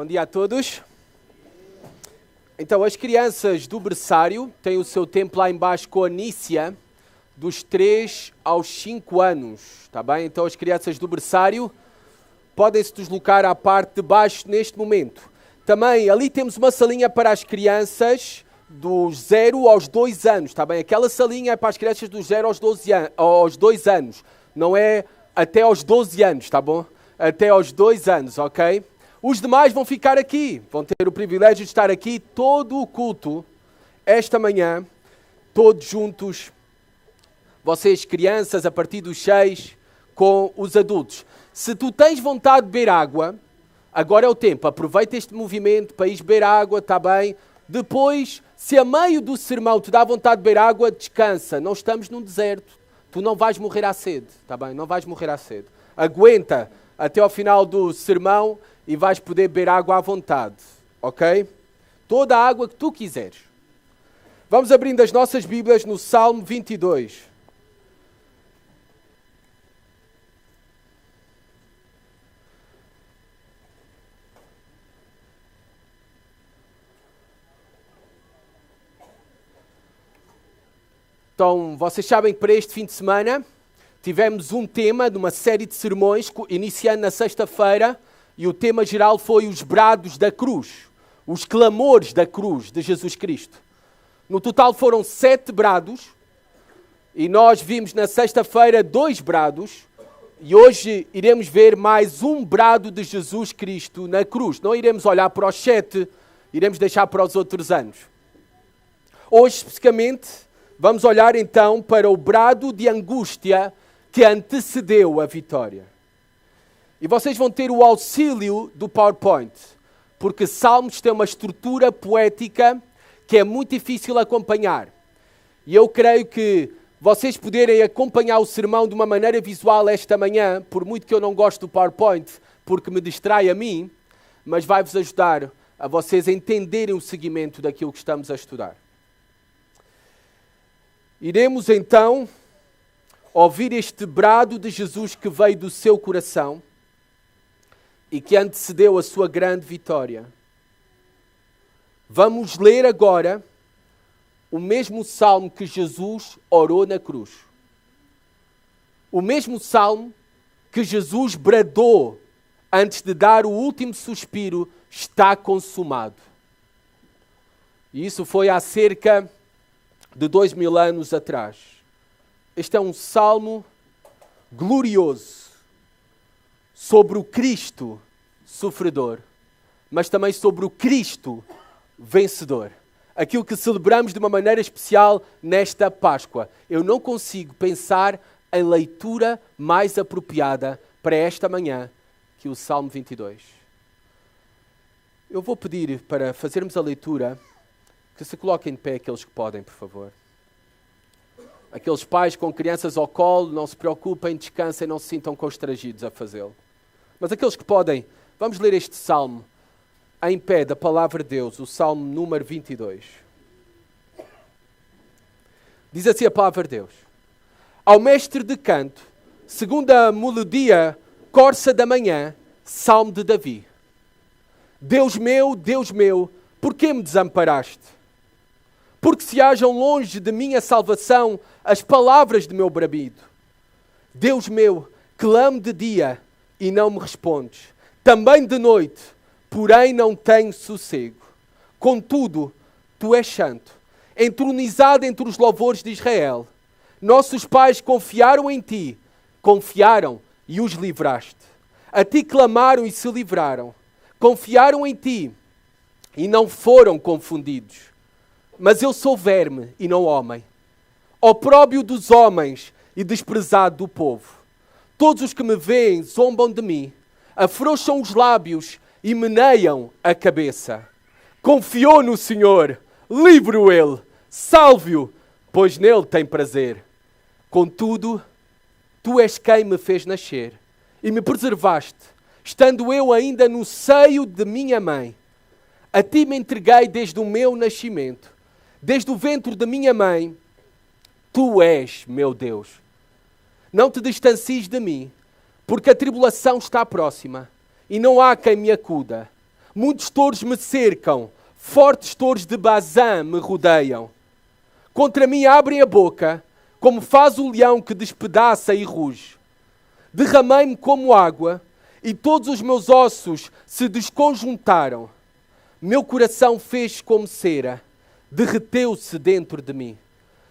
Bom dia a todos. Então, as crianças do berçário têm o seu tempo lá embaixo com a Nícia, dos 3 aos 5 anos, está bem? Então, as crianças do berçário podem se deslocar à parte de baixo neste momento. Também, ali temos uma salinha para as crianças dos 0 aos 2 anos, está bem? Aquela salinha é para as crianças dos 0 aos 2 anos, não é até aos 12 anos, está bom? Até aos 2 anos, ok? Os demais vão ficar aqui, vão ter o privilégio de estar aqui todo o culto, esta manhã, todos juntos, vocês crianças a partir dos 6, com os adultos. Se tu tens vontade de beber água, agora é o tempo, aproveita este movimento para ir beber água, está bem? Depois, se a meio do sermão te dá vontade de beber água, descansa, não estamos num deserto, tu não vais morrer à sede, está bem? Não vais morrer à sede. Aguenta até ao final do sermão e vais poder beber água à vontade, ok? Toda a água que tu quiseres. Vamos abrindo as nossas Bíblias no Salmo 22. Então, vocês sabem que para este fim de semana tivemos um tema de uma série de sermões, iniciando na sexta-feira, e o tema geral foi os brados da cruz, os clamores da cruz de Jesus Cristo. No total foram 7 brados, e nós vimos na sexta-feira 2 brados, e hoje iremos ver mais um brado de Jesus Cristo na cruz. Não iremos olhar para os 7, iremos deixar para os outros anos. Hoje, especificamente, vamos olhar então para o brado de angústia que antecedeu a vitória. E vocês vão ter o auxílio do PowerPoint, porque Salmos tem uma estrutura poética que é muito difícil acompanhar. E eu creio que vocês poderem acompanhar o sermão de uma maneira visual esta manhã, por muito que eu não goste do PowerPoint, porque me distrai a mim, mas vai-vos ajudar a vocês a entenderem o seguimento daquilo que estamos a estudar. Iremos então ouvir este brado de Jesus que veio do seu coração e que antecedeu a sua grande vitória. Vamos ler agora o mesmo salmo que Jesus orou na cruz. O mesmo salmo que Jesus bradou antes de dar o último suspiro, está consumado. E isso foi há cerca de 2000 anos atrás. Este é um salmo glorioso sobre o Cristo sofredor, mas também sobre o Cristo vencedor. Aquilo que celebramos de uma maneira especial nesta Páscoa. Eu não consigo pensar em leitura mais apropriada para esta manhã que o Salmo 22. Eu vou pedir para fazermos a leitura que se coloquem de pé aqueles que podem, por favor. Aqueles pais com crianças ao colo, não se preocupem, descansem, não se sintam constrangidos a fazê-lo. Mas aqueles que podem, vamos ler este salmo em pé da palavra de Deus, o salmo número 22. Diz assim a palavra de Deus. Ao mestre de canto, segundo a melodia corça da manhã, salmo de Davi. Deus meu, por que me desamparaste? Porque se hajam longe de minha salvação as palavras de meu bramido. Deus meu, clamo de dia e não me respondes. Também de noite, porém não tenho sossego. Contudo, tu és santo, entronizado entre os louvores de Israel. Nossos pais confiaram em ti, confiaram e os livraste. A ti clamaram e se livraram. Confiaram em ti e não foram confundidos. Mas eu sou verme e não homem, opróbrio dos homens e desprezado do povo. Todos os que me veem zombam de mim, afrouxam os lábios e meneiam a cabeça. Confiou no Senhor, livre-o ele, salve-o, pois nele tem prazer. Contudo, tu és quem me fez nascer e me preservaste, estando eu ainda no seio de minha mãe. A ti me entreguei desde o meu nascimento. Desde o ventre da minha mãe, tu és meu Deus. Não te distancies de mim, porque a tribulação está próxima, e não há quem me acuda. Muitos touros me cercam, fortes touros de Bazã me rodeiam. Contra mim abrem a boca, como faz o leão que despedaça e ruge. Derramei-me como água, e todos os meus ossos se desconjuntaram. Meu coração fez como cera, derreteu-se dentro de mim.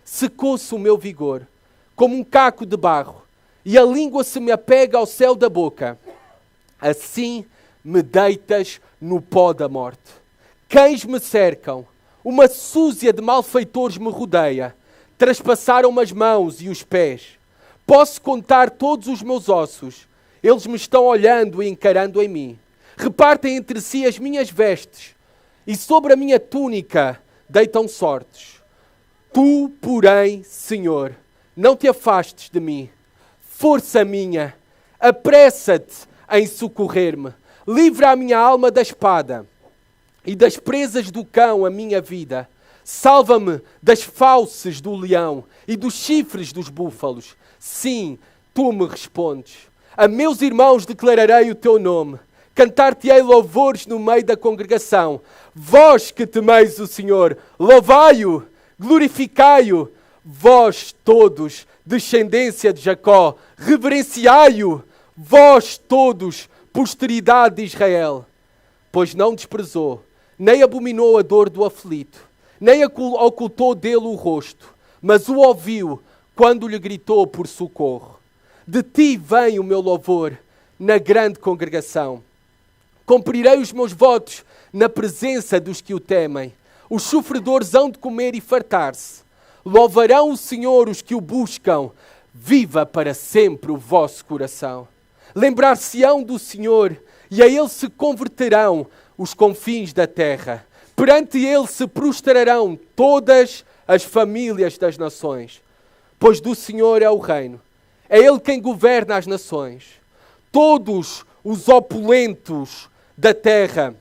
Secou-se o meu vigor, como um caco de barro, e a língua se me apega ao céu da boca. Assim me deitas no pó da morte. Cães me cercam, uma súzia de malfeitores me rodeia. Traspassaram-me as mãos e os pés. Posso contar todos os meus ossos. Eles me estão olhando e encarando em mim. Repartem entre si as minhas vestes, e sobre a minha túnica deitam sortes. Tu, porém, Senhor, não te afastes de mim. Força minha, apressa-te em socorrer-me. Livra a minha alma da espada e das presas do cão a minha vida. Salva-me das fauces do leão e dos chifres dos búfalos. Sim, tu me respondes. A meus irmãos declararei o teu nome. Cantar-te-ei louvores no meio da congregação. Vós que temeis o Senhor, louvai-o, glorificai-o. Vós todos, descendência de Jacó, reverenciai-o. Vós todos, posteridade de Israel. Pois não desprezou, nem abominou a dor do aflito, nem ocultou dele o rosto, mas o ouviu quando lhe gritou por socorro. De ti vem o meu louvor na grande congregação. Cumprirei os meus votos na presença dos que o temem. Os sofredores hão de comer e fartar-se. Louvarão o Senhor os que o buscam. Viva para sempre o vosso coração. Lembrar-se-ão do Senhor e a ele se converterão os confins da terra. Perante ele se prostrarão todas as famílias das nações. Pois do Senhor é o reino. É ele quem governa as nações. Todos os opulentos da terra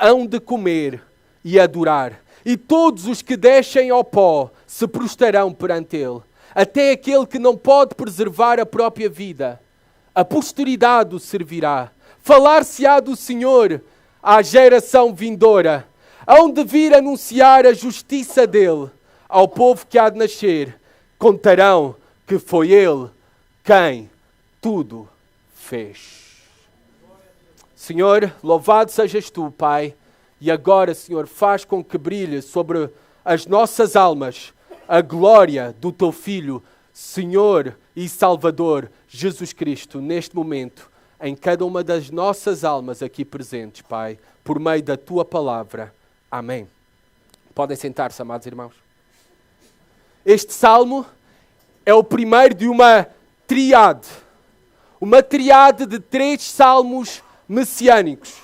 hão de comer e adorar. E todos os que descem ao pó se prostrarão perante ele. Até aquele que não pode preservar a própria vida. A posteridade o servirá. Falar-se-á do Senhor à geração vindoura. Hão de vir anunciar a justiça dele ao povo que há de nascer. Contarão que foi ele quem tudo fez. Senhor, louvado sejas tu, Pai. E agora, Senhor, faz com que brilhe sobre as nossas almas a glória do teu Filho, Senhor e Salvador, Jesus Cristo, neste momento, em cada uma das nossas almas aqui presentes, Pai, por meio da tua palavra. Amém. Podem sentar-se, amados irmãos. Este salmo é o primeiro de uma triade de 3 salmos messiânicos.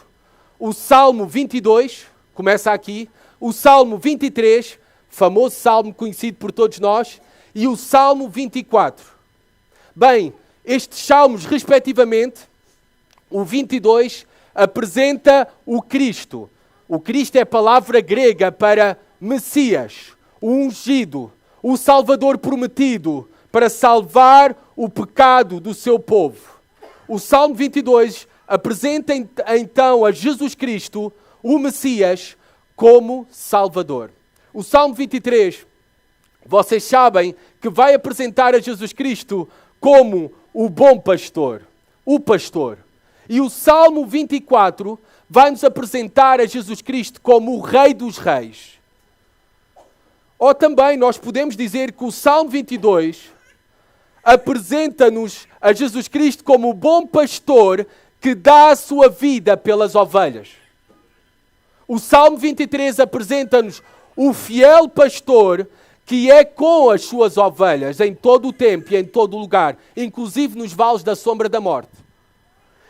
O Salmo 22, começa aqui, o Salmo 23, famoso salmo conhecido por todos nós, e o Salmo 24. Bem, estes salmos, respectivamente, o 22 apresenta o Cristo. O Cristo é a palavra grega para Messias, o ungido, o Salvador prometido, para salvar o pecado do seu povo. O Salmo 22 apresenta então a Jesus Cristo, o Messias, como Salvador. O Salmo 23, vocês sabem que vai apresentar a Jesus Cristo como o bom pastor, o pastor. E o Salmo 24 vai nos apresentar a Jesus Cristo como o Rei dos Reis. Ou também nós podemos dizer que o Salmo 22 apresenta-nos a Jesus Cristo como o bom pastor que dá a sua vida pelas ovelhas. O Salmo 23 apresenta-nos o fiel pastor que é com as suas ovelhas em todo o tempo e em todo o lugar, inclusive nos vales da sombra da morte.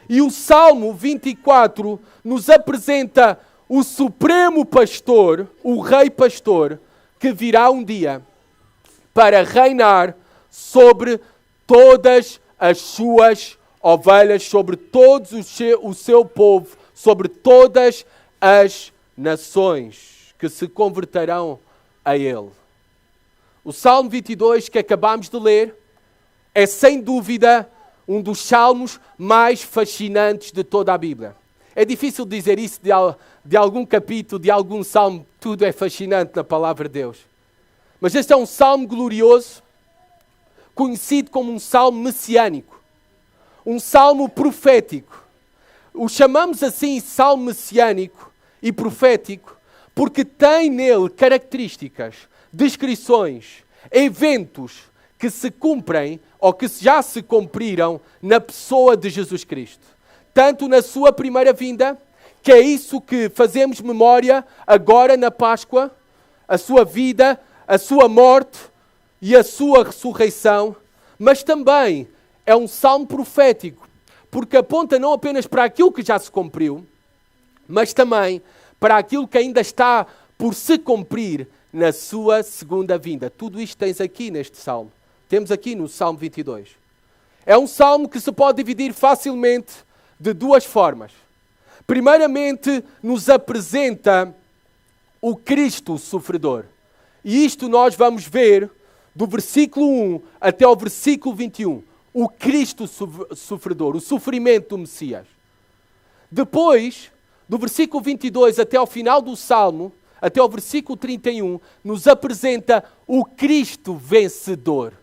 E o Salmo 24 nos apresenta o supremo pastor, o rei pastor, que virá um dia para reinar sobre todas as suas ovelhas, sobre todos o seu povo, sobre todas as nações que se converterão a ele. O Salmo 22 que acabamos de ler é sem dúvida um dos salmos mais fascinantes de toda a Bíblia. É difícil dizer isso de algum capítulo, de algum salmo. Tudo é fascinante na palavra de Deus. Mas este é um salmo glorioso, conhecido como um salmo messiânico. Um salmo profético. O chamamos assim salmo messiânico e profético porque tem nele características, descrições, eventos que se cumprem ou que já se cumpriram na pessoa de Jesus Cristo. Tanto na sua primeira vinda, que é isso que fazemos memória agora na Páscoa, a sua vida, a sua morte e a sua ressurreição, mas também é um salmo profético, porque aponta não apenas para aquilo que já se cumpriu, mas também para aquilo que ainda está por se cumprir na sua segunda vinda. Tudo isto tens aqui neste salmo. Temos aqui no Salmo 22. É um salmo que se pode dividir facilmente de duas formas. Primeiramente, nos apresenta o Cristo sofredor. E isto nós vamos ver do versículo 1 até ao versículo 21. O Cristo sofredor, o sofrimento do Messias. Depois, do versículo 22 até ao final do Salmo, até ao versículo 31, nos apresenta o Cristo vencedor.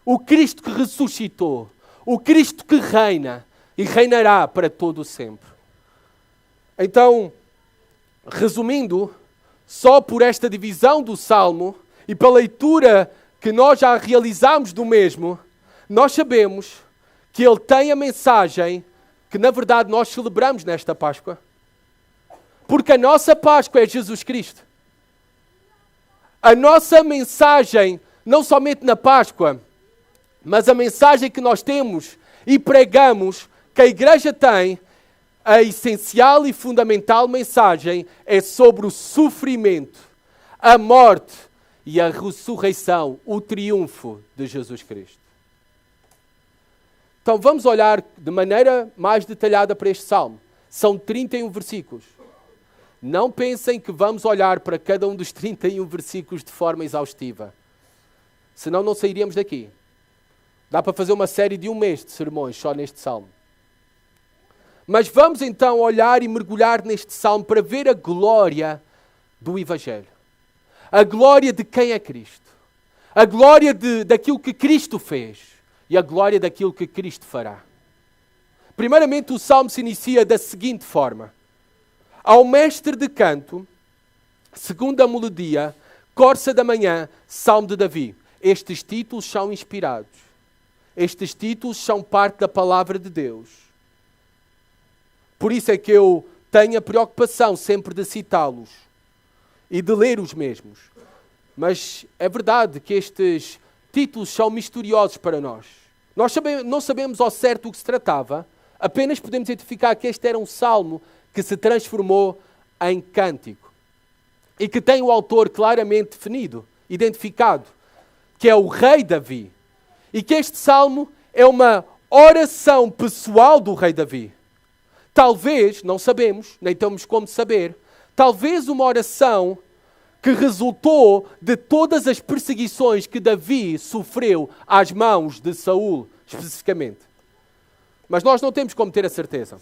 O Cristo que ressuscitou. O Cristo que reina e reinará para todo o sempre. Então, resumindo, só por esta divisão do Salmo e pela leitura que nós já realizamos do mesmo, nós sabemos que ele tem a mensagem que na verdade nós celebramos nesta Páscoa. Porque a nossa Páscoa é Jesus Cristo. A nossa mensagem, não somente na Páscoa, mas a mensagem que nós temos e pregamos, que a Igreja tem, a essencial e fundamental mensagem é sobre o sofrimento, a morte e a ressurreição, o triunfo de Jesus Cristo. Então vamos olhar de maneira mais detalhada para este salmo. São 31 versículos. Não pensem que vamos olhar para cada um dos 31 versículos de forma exaustiva. Senão não sairíamos daqui. Dá para fazer uma série de um mês de sermões só neste salmo. Mas vamos então olhar e mergulhar neste salmo para ver a glória do Evangelho. A glória de quem é Cristo. A glória daquilo que Cristo fez. E a glória daquilo que Cristo fará. Primeiramente, o salmo se inicia da seguinte forma. Ao mestre de canto, segundo a melodia, corça da manhã, salmo de Davi. Estes títulos são inspirados. Estes títulos são parte da palavra de Deus. Por isso é que eu tenho a preocupação sempre de citá-los e de ler os mesmos. Mas é verdade que estes títulos são misteriosos para nós. Nós não sabemos ao certo do que se tratava, apenas podemos identificar que este era um salmo que se transformou em cântico e que tem o autor claramente definido, identificado, que é o rei Davi. E que este salmo é uma oração pessoal do rei Davi. Talvez, não sabemos, nem temos como saber, talvez uma oração que resultou de todas as perseguições que Davi sofreu às mãos de Saul, especificamente. Mas nós não temos como ter a certeza.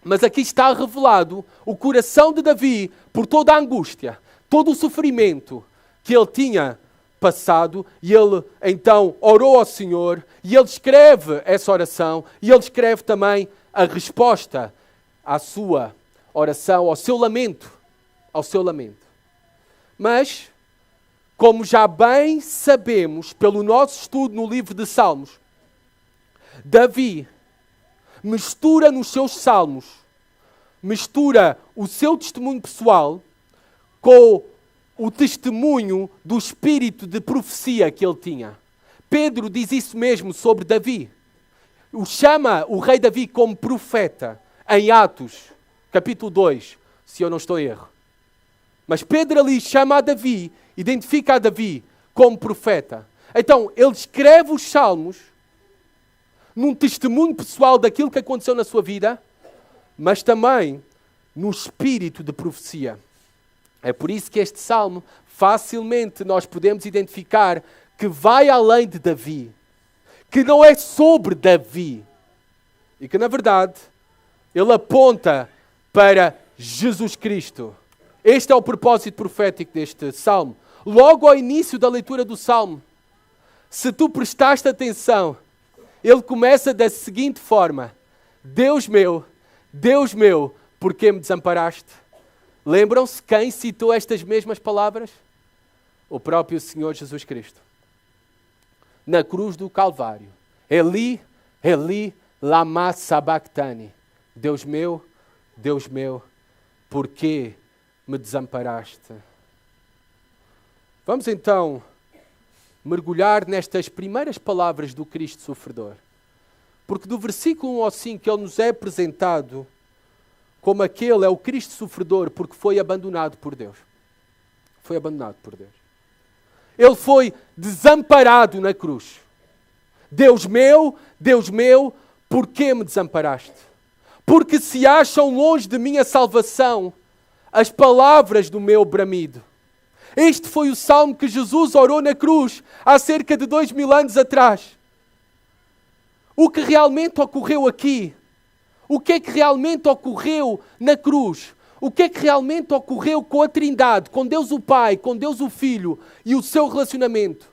Mas aqui está revelado o coração de Davi por toda a angústia, todo o sofrimento que ele tinha passado, e ele então orou ao Senhor, e ele escreve essa oração, e ele escreve também a resposta à sua oração, ao seu lamento. Mas, como já bem sabemos pelo nosso estudo no livro de Salmos, Davi mistura nos seus salmos, mistura o seu testemunho pessoal com o testemunho do espírito de profecia que ele tinha. Pedro diz isso mesmo sobre Davi. Chama o rei Davi como profeta em Atos, capítulo 2, se eu não estou em erro. Mas Pedro ali chama a Davi, identifica a Davi como profeta. Então, ele escreve os salmos num testemunho pessoal daquilo que aconteceu na sua vida, mas também no espírito de profecia. É por isso que este salmo, facilmente nós podemos identificar que vai além de Davi, que não é sobre Davi, e que na verdade Ele aponta para Jesus Cristo. Este é o propósito profético deste salmo. Logo ao início da leitura do salmo, se tu prestaste atenção, ele começa da seguinte forma: Deus meu, por que me desamparaste? Lembram-se quem citou estas mesmas palavras? O próprio Senhor Jesus Cristo. Na cruz do Calvário. Eli, Eli, lama sabachthani. Deus meu, por que me desamparaste? Vamos então mergulhar nestas primeiras palavras do Cristo sofredor. Porque do versículo 1 ao 5 ele nos é apresentado como aquele é o Cristo sofredor porque foi abandonado por Deus. Foi abandonado por Deus. Ele foi desamparado na cruz. Deus meu, por que me desamparaste? Porque se acham longe de mim a salvação, as palavras do meu bramido. Este foi o salmo que Jesus orou na cruz há cerca de 2000 anos atrás. O que realmente ocorreu aqui? O que é que realmente ocorreu na cruz? O que é que realmente ocorreu com a Trindade, com Deus o Pai, com Deus o Filho e o seu relacionamento?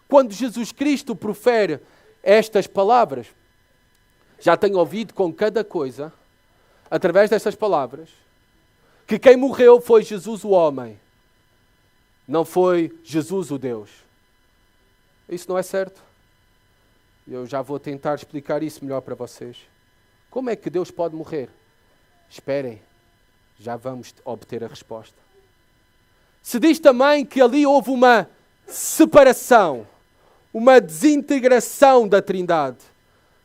Quando Jesus Cristo profere estas palavras, já tenho ouvido com cada coisa, através destas palavras, que quem morreu foi Jesus o homem, não foi Jesus o Deus. Isso não é certo? Eu já vou tentar explicar isso melhor para vocês. Como é que Deus pode morrer? Esperem, já vamos obter a resposta. Se diz também que ali houve uma separação, uma desintegração da Trindade.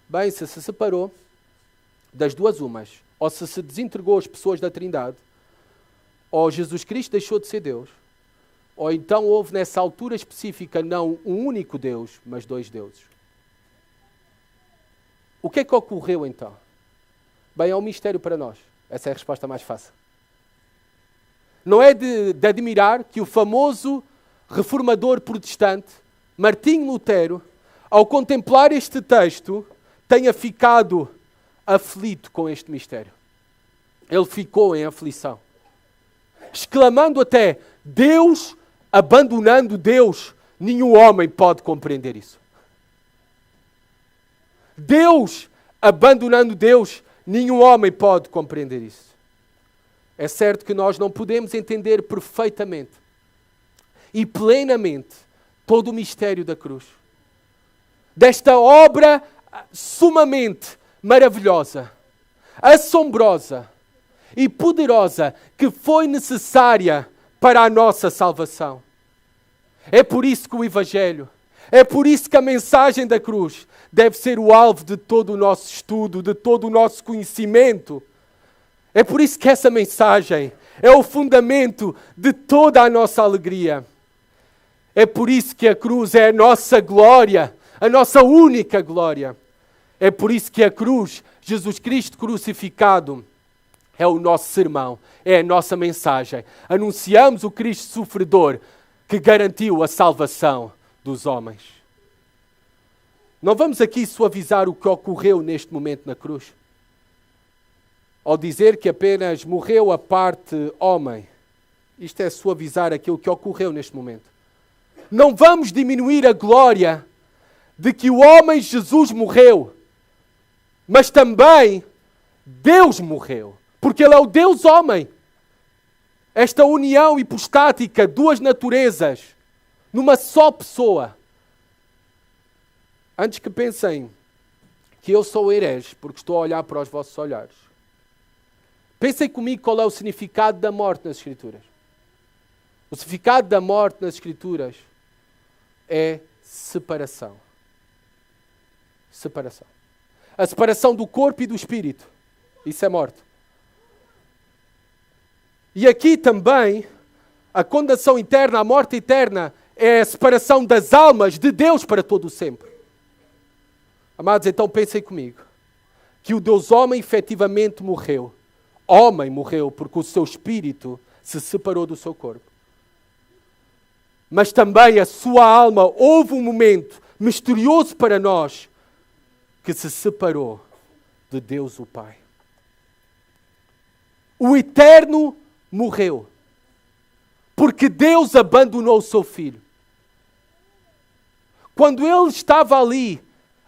Bem, se separou das duas umas, ou se desintegrou as pessoas da Trindade, ou Jesus Cristo deixou de ser Deus, ou então houve nessa altura específica não um único Deus, mas dois deuses. O que é que ocorreu então? Bem, é um mistério para nós. Essa é a resposta mais fácil. Não é de admirar que o famoso reformador protestante, Martinho Lutero, ao contemplar este texto, tenha ficado aflito com este mistério. Ele ficou em aflição. Exclamando até, Deus abandonando Deus, nenhum homem pode compreender isso. Deus abandonando Deus, nenhum homem pode compreender isso. É certo que nós não podemos entender perfeitamente e plenamente todo o mistério da cruz. Desta obra sumamente maravilhosa, assombrosa e poderosa que foi necessária para a nossa salvação. É por isso que o Evangelho, é por isso que a mensagem da cruz deve ser o alvo de todo o nosso estudo, de todo o nosso conhecimento. É por isso que essa mensagem é o fundamento de toda a nossa alegria. É por isso que a cruz é a nossa glória, a nossa única glória. É por isso que a cruz, Jesus Cristo crucificado, é o nosso sermão, é a nossa mensagem. Anunciamos o Cristo sofredor que garantiu a salvação dos homens. Não vamos aqui suavizar o que ocorreu neste momento na cruz. Ao dizer que apenas morreu a parte homem, isto é suavizar aquilo que ocorreu neste momento. Não vamos diminuir a glória de que o homem Jesus morreu, mas também Deus morreu, porque Ele é o Deus homem. Esta união hipostática, duas naturezas, numa só pessoa. Antes que pensem que eu sou herege, porque estou a olhar para os vossos olhares, pensem comigo qual é o significado da morte nas Escrituras. O significado da morte nas Escrituras é separação. Separação. A separação do corpo e do espírito. Isso é morte. E aqui também, a condenação eterna, a morte eterna, é a separação das almas de Deus para todo o sempre. Amados, então pensem comigo, que o Deus homem efetivamente morreu. Homem morreu porque o seu espírito se separou do seu corpo. Mas também a sua alma, houve um momento misterioso para nós, que se separou de Deus o Pai. O Eterno morreu. Porque Deus abandonou o seu Filho. Quando Ele estava ali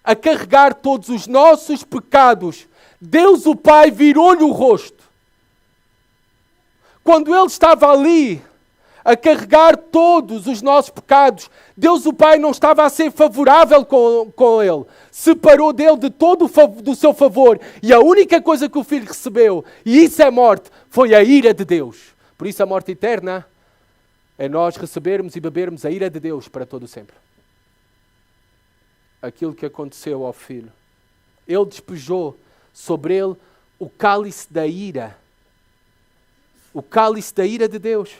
a carregar todos os nossos pecados, Deus o Pai virou-lhe o rosto. Quando Ele estava ali a carregar todos os nossos pecados, Deus o Pai não estava a ser favorável com Ele. Separou dele de todo do seu favor. E a única coisa que o Filho recebeu, e isso é morte, foi a ira de Deus. Por isso a morte eterna é nós recebermos e bebermos a ira de Deus para todo sempre. Aquilo que aconteceu ao Filho. Ele despejou sobre ele o cálice da ira. O cálice da ira de Deus.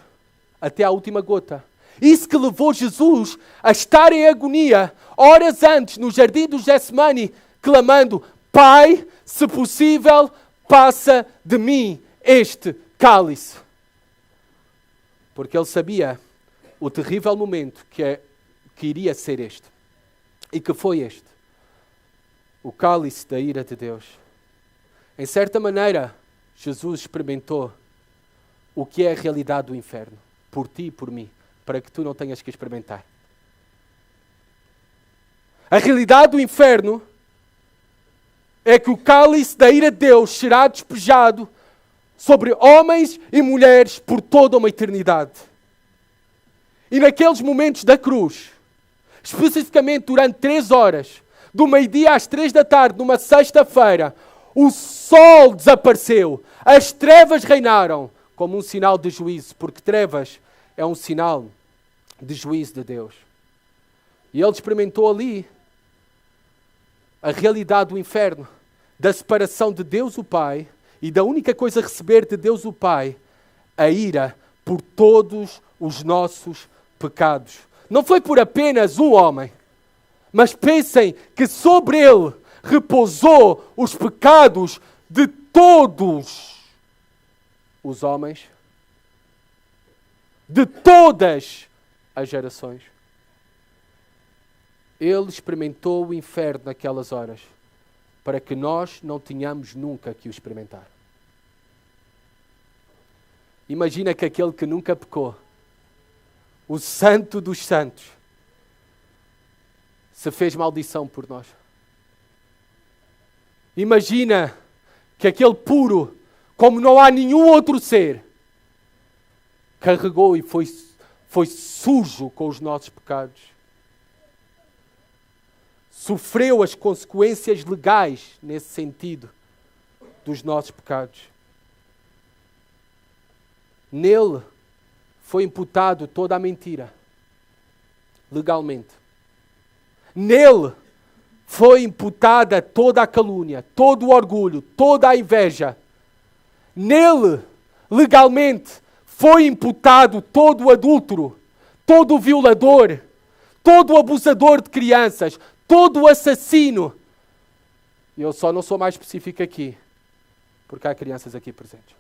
Até à última gota. Isso que levou Jesus a estar em agonia, horas antes, no jardim do Getsemane, clamando: Pai, se possível, passa de mim este cálice. Porque ele sabia o terrível momento que iria ser este. E que foi este. O cálice da ira de Deus. Em certa maneira, Jesus experimentou o que é a realidade do inferno. Por ti e por mim. Para que tu não tenhas que experimentar. A realidade do inferno é que o cálice da ira de Deus será despejado sobre homens e mulheres por toda uma eternidade. E naqueles momentos da cruz, especificamente durante 3 horas, do meio-dia às 3 da tarde, numa sexta-feira, o sol desapareceu, as trevas reinaram, como um sinal de juízo, porque trevas é um sinal de juízo de Deus. E ele experimentou ali a realidade do inferno, da separação de Deus o Pai e da única coisa a receber de Deus o Pai, a ira por todos os nossos pecados. Não foi por apenas um homem, mas pensem que sobre ele repousou os pecados de todos os homens, de todas as gerações. Ele experimentou o inferno naquelas horas, para que nós não tenhamos nunca que o experimentar. Imagina que aquele que nunca pecou, o santo dos santos, se fez maldição por nós. Imagina que aquele puro, como não há nenhum outro ser, carregou e foi sujo com os nossos pecados. Sofreu as consequências legais, nesse sentido, dos nossos pecados. Nele foi imputado toda a mentira, legalmente. Nele foi imputada toda a calúnia, todo o orgulho, toda a inveja. Nele, legalmente, foi imputado todo o adúltero, todo o violador, todo o abusador de crianças, todo o assassino. E eu só não sou mais específico aqui, porque há crianças aqui presentes.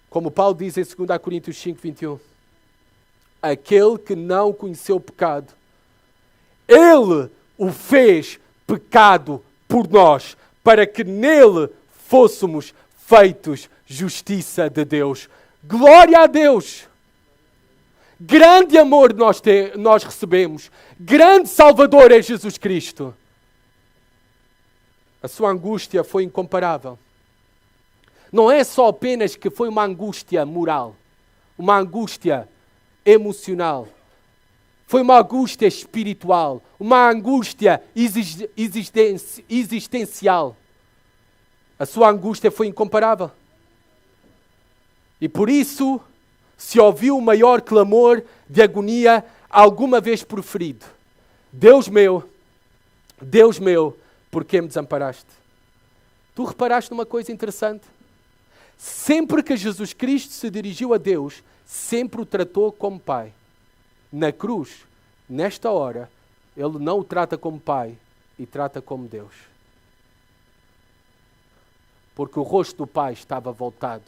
Como Paulo diz em 2 Coríntios 5, 21, aquele que não conheceu o pecado, ele o fez pecado por nós, para que nele fôssemos feitos justiça de Deus. Glória a Deus! Grande amor nós recebemos. Grande Salvador é Jesus Cristo. A sua angústia foi incomparável. Não é só apenas que foi uma angústia moral, uma angústia emocional. Foi uma angústia espiritual, uma angústia existencial. A sua angústia foi incomparável. E por isso se ouviu o maior clamor de agonia alguma vez proferido. Deus meu, por que me desamparaste? Tu reparaste numa coisa interessante? Sempre que Jesus Cristo se dirigiu a Deus, sempre o tratou como Pai. Na cruz, nesta hora, Ele não o trata como Pai e trata como Deus. Porque o rosto do Pai estava voltado.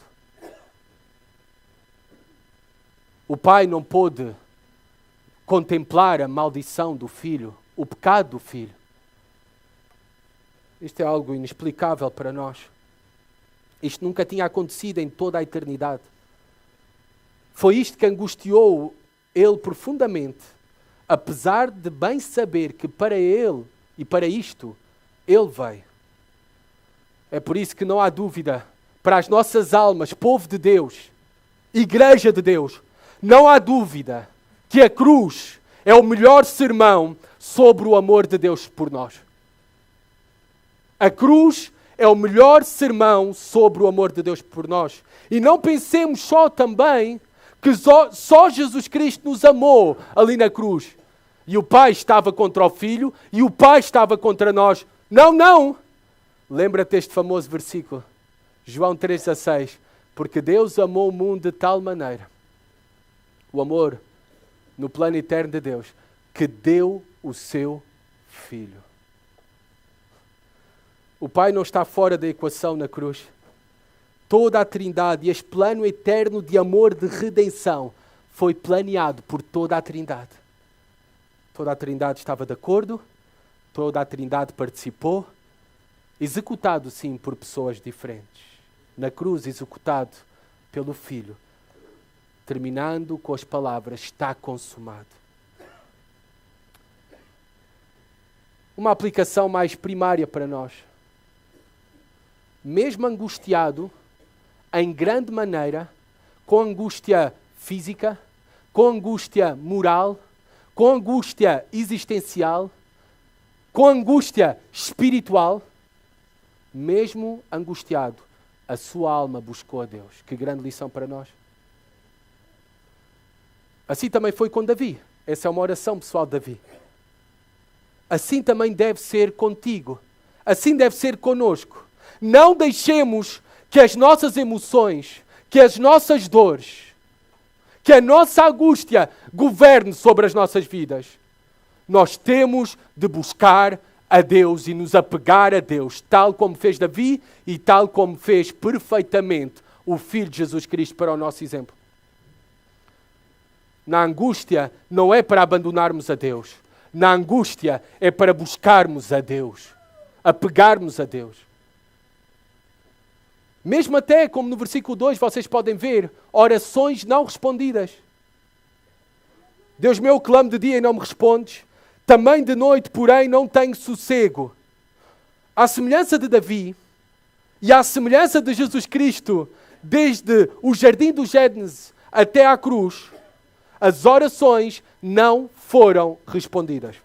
O Pai não pôde contemplar a maldição do Filho, o pecado do Filho. Isto é algo inexplicável para nós. Isto nunca tinha acontecido em toda a eternidade. Foi isto que angustiou ele profundamente, apesar de bem saber que para ele e para isto, ele veio. É por isso que não há dúvida, para as nossas almas, povo de Deus, igreja de Deus, não há dúvida que a cruz é o melhor sermão sobre o amor de Deus por nós. A cruz é o melhor sermão sobre o amor de Deus por nós. E não pensemos só também que só Jesus Cristo nos amou ali na cruz. E o Pai estava contra o Filho e o Pai estava contra nós. Não, não! Lembra-te deste famoso versículo, João 3,16. Porque Deus amou o mundo de tal maneira, o amor no plano eterno de Deus, que deu o seu Filho. O Pai não está fora da equação na cruz. Toda a Trindade e este plano eterno de amor, de redenção, foi planeado por toda a Trindade. Toda a Trindade estava de acordo, toda a Trindade participou, executado sim por pessoas diferentes. Na cruz, executado pelo Filho, terminando com as palavras, está consumado. Uma aplicação mais primária para nós. Mesmo angustiado, em grande maneira, com angústia física, com angústia moral, com angústia existencial, com angústia espiritual, mesmo angustiado, a sua alma buscou a Deus. Que grande lição para nós. Assim também foi com Davi. Essa é uma oração pessoal de Davi. Assim também deve ser contigo. Assim deve ser conosco. Não deixemos que as nossas emoções, que as nossas dores, que a nossa angústia governe sobre as nossas vidas. Nós temos de buscar a Deus e nos apegar a Deus, tal como fez Davi e tal como fez perfeitamente o Filho de Jesus Cristo para o nosso exemplo. Na angústia não é para abandonarmos a Deus. Na angústia é para buscarmos a Deus, apegarmos a Deus. Mesmo até, como no versículo 2, vocês podem ver, orações não respondidas. Deus meu, clamo de dia e não me respondes. Também de noite, porém, não tenho sossego. À semelhança de Davi e à semelhança de Jesus Cristo, desde o jardim do Gênesis até à cruz, as orações não foram respondidas.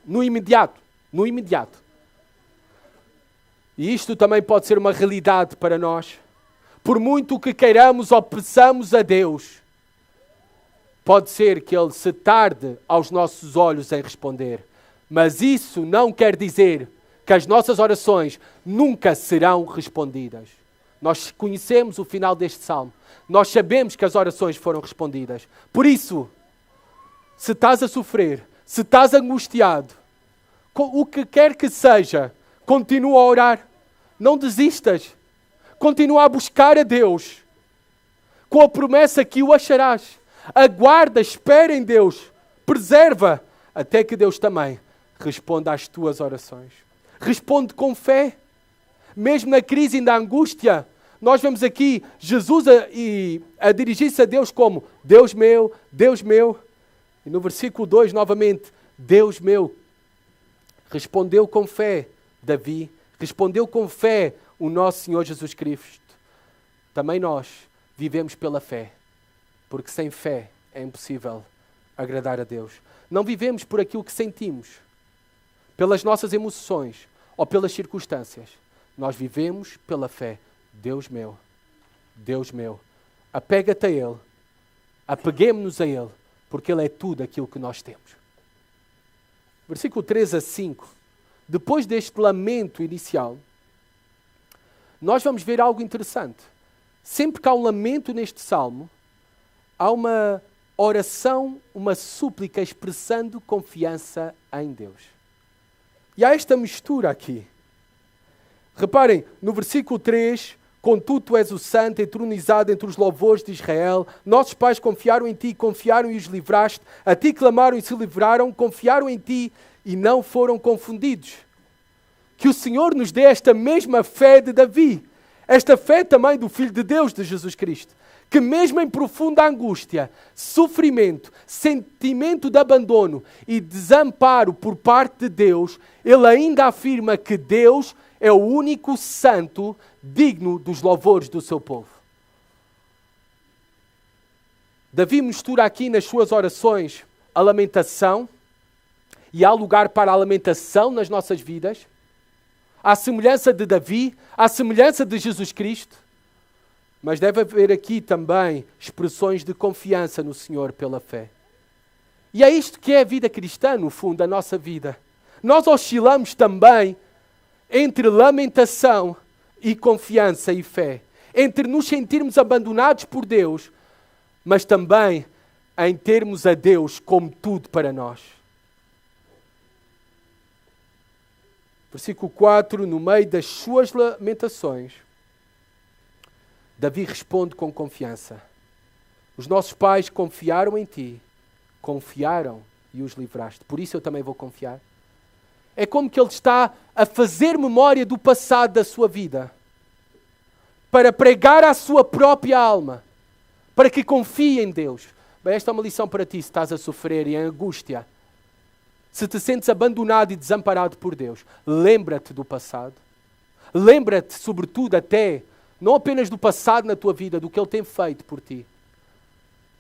No imediato. E isto também pode ser uma realidade para nós. Por muito que queiramos ou peçamos a Deus, pode ser que Ele se tarde aos nossos olhos em responder. Mas isso não quer dizer que as nossas orações nunca serão respondidas. Nós conhecemos o final deste salmo. Nós sabemos que as orações foram respondidas. Por isso, se estás a sofrer, se estás angustiado, o que quer que seja, continua a orar. Não desistas. Continua a buscar a Deus, com a promessa que o acharás. Aguarda, espera em Deus, preserva, até que Deus também responda às tuas orações. Responde com fé. Mesmo na crise e na angústia, nós vemos aqui Jesus a dirigir-se a Deus como Deus meu, Deus meu. E no versículo 2, novamente, Deus meu. Respondeu com fé Davi, respondeu com fé o nosso Senhor Jesus Cristo. Também nós vivemos pela fé, porque sem fé é impossível agradar a Deus. Não vivemos por aquilo que sentimos, pelas nossas emoções ou pelas circunstâncias. Nós vivemos pela fé. Deus meu, apega-te a Ele, apeguemo-nos a Ele, porque Ele é tudo aquilo que nós temos. Versículo 3 a 5. Depois deste lamento inicial, nós vamos ver algo interessante. Sempre que há um lamento neste salmo, há uma oração, uma súplica expressando confiança em Deus. E há esta mistura aqui. Reparem, no versículo 3, contudo tu és o santo, entronizado entre os louvores de Israel. Nossos pais confiaram em ti, confiaram e os livraste. A ti clamaram e se livraram, confiaram em ti e não foram confundidos. Que o Senhor nos dê esta mesma fé de Davi. Esta fé também do Filho de Deus, de Jesus Cristo, que mesmo em profunda angústia, sofrimento, sentimento de abandono e desamparo por parte de Deus, ele ainda afirma que Deus é o único santo digno dos louvores do seu povo. Davi mistura aqui nas suas orações a lamentação, e há lugar para a lamentação nas nossas vidas, à semelhança de Davi, à semelhança de Jesus Cristo, mas deve haver aqui também expressões de confiança no Senhor pela fé. E é isto que é a vida cristã, no fundo, a nossa vida. Nós oscilamos também entre lamentação e confiança e fé, entre nos sentirmos abandonados por Deus, mas também em termos a Deus como tudo para nós. Versículo 4, no meio das suas lamentações, Davi responde com confiança. Os nossos pais confiaram em ti, confiaram e os livraste. Por isso eu também vou confiar. É como que ele está a fazer memória do passado da sua vida, para pregar à sua própria alma, para que confie em Deus. Bem, esta é uma lição para ti, se estás a sofrer e em angústia. Se te sentes abandonado e desamparado por Deus, lembra-te do passado. Lembra-te, sobretudo, até, não apenas do passado na tua vida, do que Ele tem feito por ti.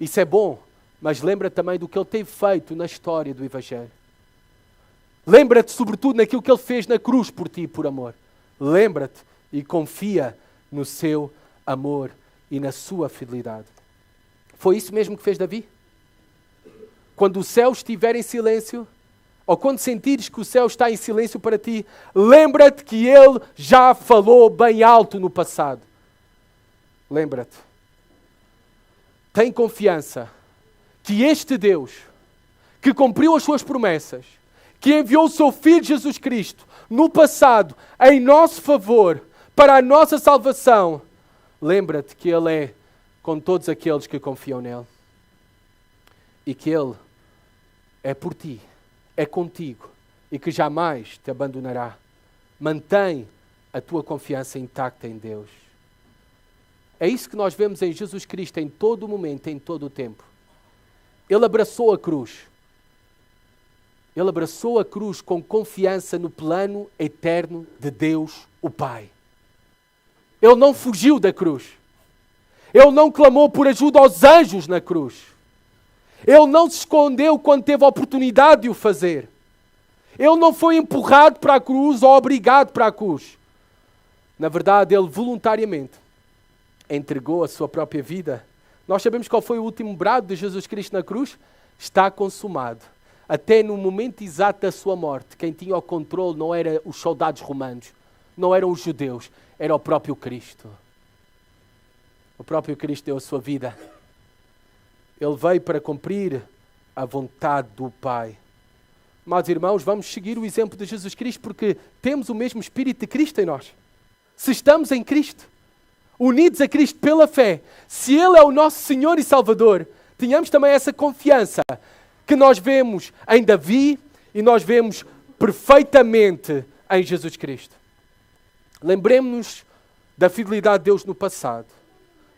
Isso é bom, mas lembra-te também do que Ele tem feito na história do Evangelho. Lembra-te, sobretudo, naquilo que Ele fez na cruz por ti, por amor. Lembra-te e confia no seu amor e na sua fidelidade. Foi isso mesmo que fez Davi? Quando o céu estiver em silêncio, ou quando sentires que o céu está em silêncio para ti, lembra-te que Ele já falou bem alto no passado. Lembra-te. Tem confiança que este Deus, que cumpriu as suas promessas, que enviou o seu Filho Jesus Cristo no passado, em nosso favor, para a nossa salvação, lembra-te que Ele é com todos aqueles que confiam nele. E que Ele é por ti, é contigo, e que jamais te abandonará. Mantém a tua confiança intacta em Deus. É isso que nós vemos em Jesus Cristo em todo o momento, em todo o tempo. Ele abraçou a cruz. Ele abraçou a cruz com confiança no plano eterno de Deus, o Pai. Ele não fugiu da cruz. Ele não clamou por ajuda aos anjos na cruz. Ele não se escondeu quando teve a oportunidade de o fazer. Ele não foi empurrado para a cruz ou obrigado para a cruz. Na verdade, ele voluntariamente entregou a sua própria vida. Nós sabemos qual foi o último brado de Jesus Cristo na cruz? Está consumado. Até no momento exato da sua morte, quem tinha o controle não eram os soldados romanos, não eram os judeus, era o próprio Cristo. O próprio Cristo deu a sua vida. Ele veio para cumprir a vontade do Pai. Mas, irmãos, vamos seguir o exemplo de Jesus Cristo porque temos o mesmo Espírito de Cristo em nós. Se estamos em Cristo, unidos a Cristo pela fé, se Ele é o nosso Senhor e Salvador, tenhamos também essa confiança que nós vemos em Davi e nós vemos perfeitamente em Jesus Cristo. Lembremos-nos da fidelidade de Deus no passado.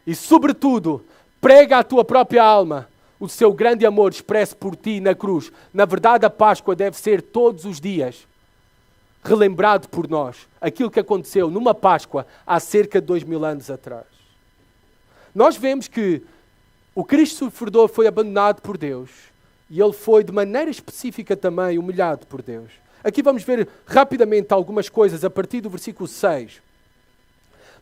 E, sobretudo, prega à tua própria alma o seu grande amor expresso por ti na cruz. Na verdade, a Páscoa deve ser todos os dias relembrado por nós. Aquilo que aconteceu numa Páscoa há cerca de 2000 anos atrás. Nós vemos que o Cristo sofredor foi abandonado por Deus. E Ele foi, de maneira específica também, humilhado por Deus. Aqui vamos ver rapidamente algumas coisas a partir do versículo 6.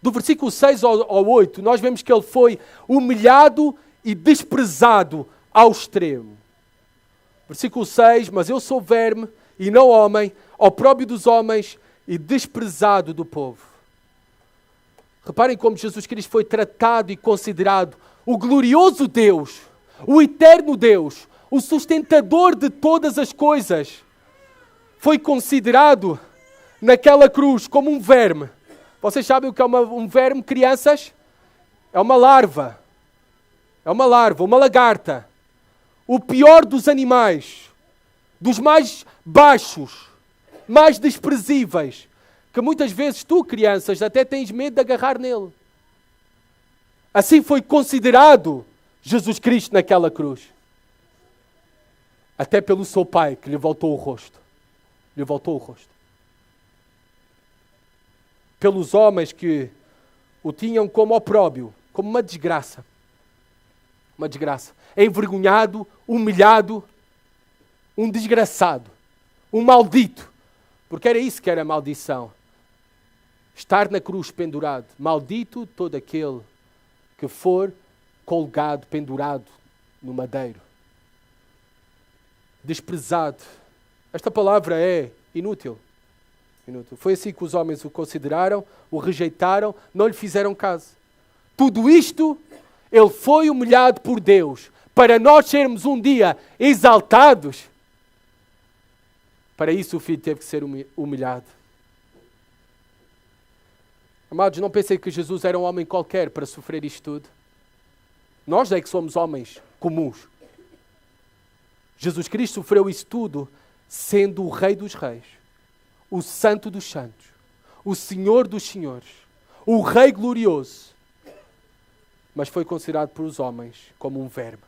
Do versículo 6 ao 8, nós vemos que ele foi humilhado e desprezado ao extremo. Versículo 6, mas eu sou verme e não homem, opróbrio dos homens e desprezado do povo. Reparem como Jesus Cristo foi tratado e considerado o glorioso Deus, o eterno Deus, o sustentador de todas as coisas. Foi considerado naquela cruz como um verme. Vocês sabem o que é um verme, crianças? É uma larva. É uma larva, uma lagarta. O pior dos animais. Dos mais baixos, mais desprezíveis. que muitas vezes tu, crianças, até tens medo de agarrar nele. Assim foi considerado Jesus Cristo naquela cruz. Até pelo seu pai, que lhe voltou o rosto. Lhe voltou o rosto. Pelos homens que o tinham como opróbio, como uma desgraça. Uma desgraça. Envergonhado, humilhado, um desgraçado, um maldito. Porque era isso que era maldição. Estar na cruz pendurado. Maldito todo aquele que for colgado, pendurado no madeiro. Desprezado. Esta palavra é inútil. Inútil. Foi assim que os homens o consideraram, o rejeitaram, não lhe fizeram caso. Tudo isto, ele foi humilhado por Deus, para nós sermos um dia exaltados. Para isso o Filho teve que ser humilhado. Amados, não pensem que Jesus era um homem qualquer para sofrer isto tudo. Nós é que somos homens comuns. Jesus Cristo sofreu isso tudo sendo o Rei dos Reis, o Santo dos Santos, o Senhor dos Senhores, o Rei glorioso. Mas foi considerado por os homens como um verme.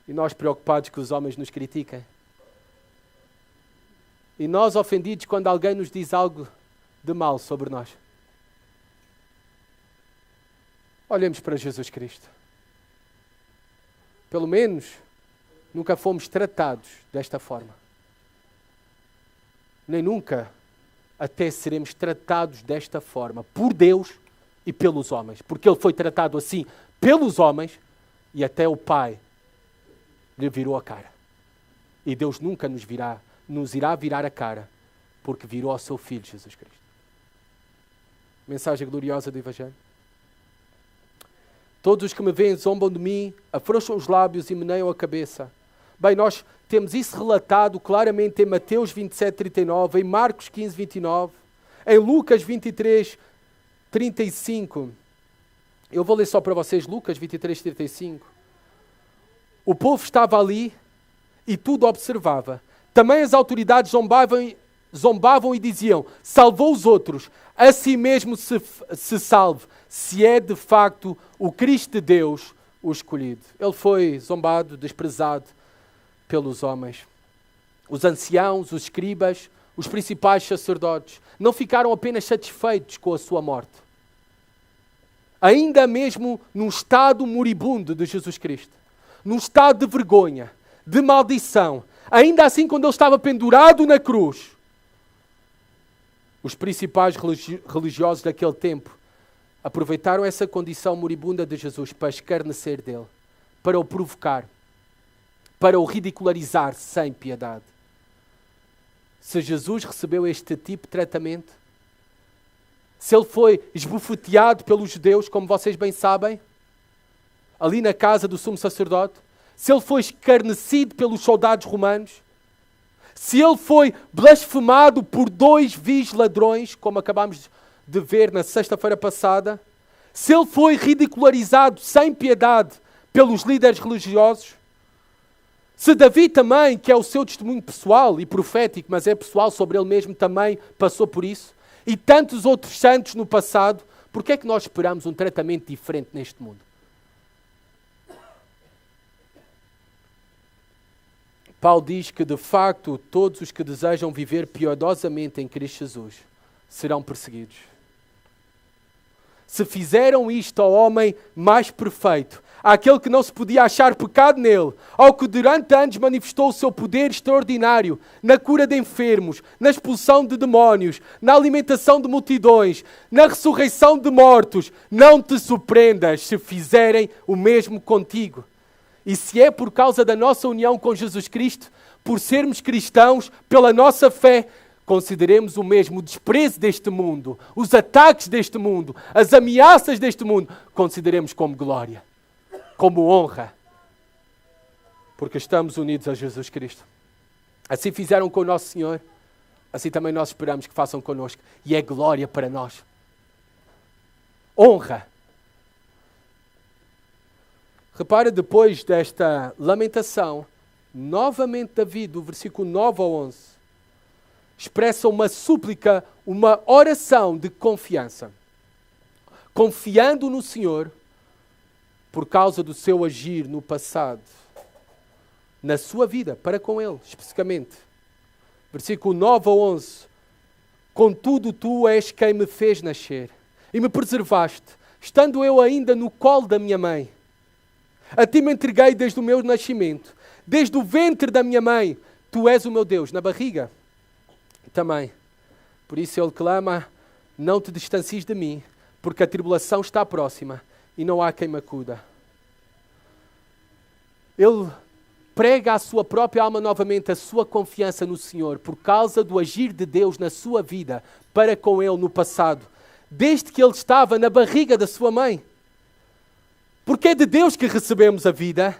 E nós preocupados que os homens nos critiquem. E nós ofendidos quando alguém nos diz algo de mal sobre nós. Olhemos para Jesus Cristo. Pelo menos, nunca fomos tratados desta forma. Nem nunca até seremos tratados desta forma. Por Deus e pelos homens. Porque Ele foi tratado assim pelos homens e até o Pai lhe virou a cara. E Deus nunca nos irá virar a cara, porque virou ao seu Filho, Jesus Cristo. Mensagem gloriosa do Evangelho. Todos os que me veem zombam de mim, afrouxam os lábios e meneiam a cabeça. Bem, nós temos isso relatado claramente em Mateus 27, 39, em Marcos 15, 29, em Lucas 23, 35. Eu vou ler só para vocês Lucas 23, 35. O povo estava ali e tudo observava. Também as autoridades zombavam e diziam: salvou os outros, a si mesmo se salve, se é de facto o Cristo de Deus, o escolhido. Ele foi zombado, desprezado pelos homens. Os anciãos, os escribas, os principais sacerdotes não ficaram apenas satisfeitos com a sua morte. Ainda mesmo num estado moribundo de Jesus Cristo, num estado de vergonha, de maldição, ainda assim quando ele estava pendurado na cruz, os principais religiosos daquele tempo aproveitaram essa condição moribunda de Jesus para escarnecer dele, para o provocar, para o ridicularizar sem piedade. Se Jesus recebeu este tipo de tratamento, se ele foi esbofeteado pelos judeus, como vocês bem sabem, ali na casa do sumo sacerdote, se ele foi escarnecido pelos soldados romanos, se ele foi blasfemado por 2 vis ladrões, como acabámos de ver na sexta-feira passada, se ele foi ridicularizado sem piedade pelos líderes religiosos, se Davi também, que é o seu testemunho pessoal e profético, mas é pessoal sobre ele mesmo, também passou por isso, e tantos outros santos no passado, por que é que nós esperamos um tratamento diferente neste mundo? Paulo diz que, de facto, todos os que desejam viver piedosamente em Cristo Jesus serão perseguidos. Se fizeram isto ao homem mais perfeito, àquele que não se podia achar pecado nele, ao que durante anos manifestou o seu poder extraordinário na cura de enfermos, na expulsão de demónios, na alimentação de multidões, na ressurreição de mortos, não te surpreendas se fizerem o mesmo contigo. E se é por causa da nossa união com Jesus Cristo, por sermos cristãos, pela nossa fé, consideremos o mesmo desprezo deste mundo, os ataques deste mundo, as ameaças deste mundo, consideremos como glória, como honra, porque estamos unidos a Jesus Cristo. Assim fizeram com o nosso Senhor, assim também nós esperamos que façam connosco, e é glória para nós. Honra. Repara, depois desta lamentação, novamente Davi, do versículo 9 ao 11, expressa uma súplica, uma oração de confiança. Confiando no Senhor por causa do seu agir no passado, na sua vida, para com Ele, especificamente. Versículo 9 a 11. Contudo, tu és quem me fez nascer e me preservaste, estando eu ainda no colo da minha mãe. A ti me entreguei desde o meu nascimento, desde o ventre da minha mãe. Tu és o meu Deus, na barriga também. Por isso ele clama, não te distancies de mim, porque a tribulação está próxima e não há quem me acuda. Ele prega à sua própria alma novamente a sua confiança no Senhor, por causa do agir de Deus na sua vida, para com ele no passado, desde que ele estava na barriga da sua mãe. Porque é de Deus que recebemos a vida,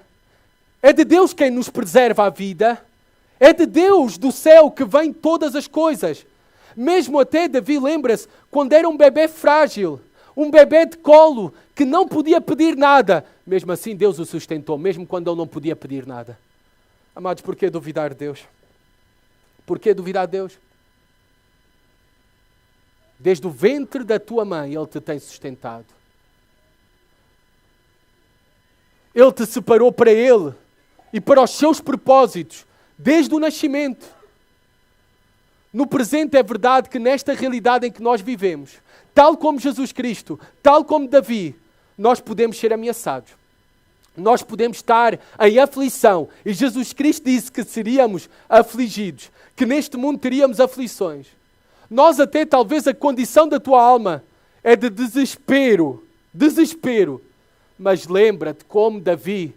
é de Deus quem nos preserva a vida, é de Deus do céu que vem todas as coisas. Mesmo até Davi, lembra-se, quando era um bebê frágil, um bebê de colo, que não podia pedir nada, mesmo assim Deus o sustentou, mesmo quando ele não podia pedir nada. Amados, porquê duvidar de Deus? Porquê duvidar de Deus? Desde o ventre da tua mãe Ele te tem sustentado. Ele te separou para Ele e para os seus propósitos, desde o nascimento. No presente é verdade que nesta realidade em que nós vivemos, tal como Jesus Cristo, tal como Davi, nós podemos ser ameaçados. Nós podemos estar em aflição. E Jesus Cristo disse que seríamos afligidos, que neste mundo teríamos aflições. Nós até, talvez, a condição da tua alma é de desespero. Desespero. Mas lembra-te como Davi,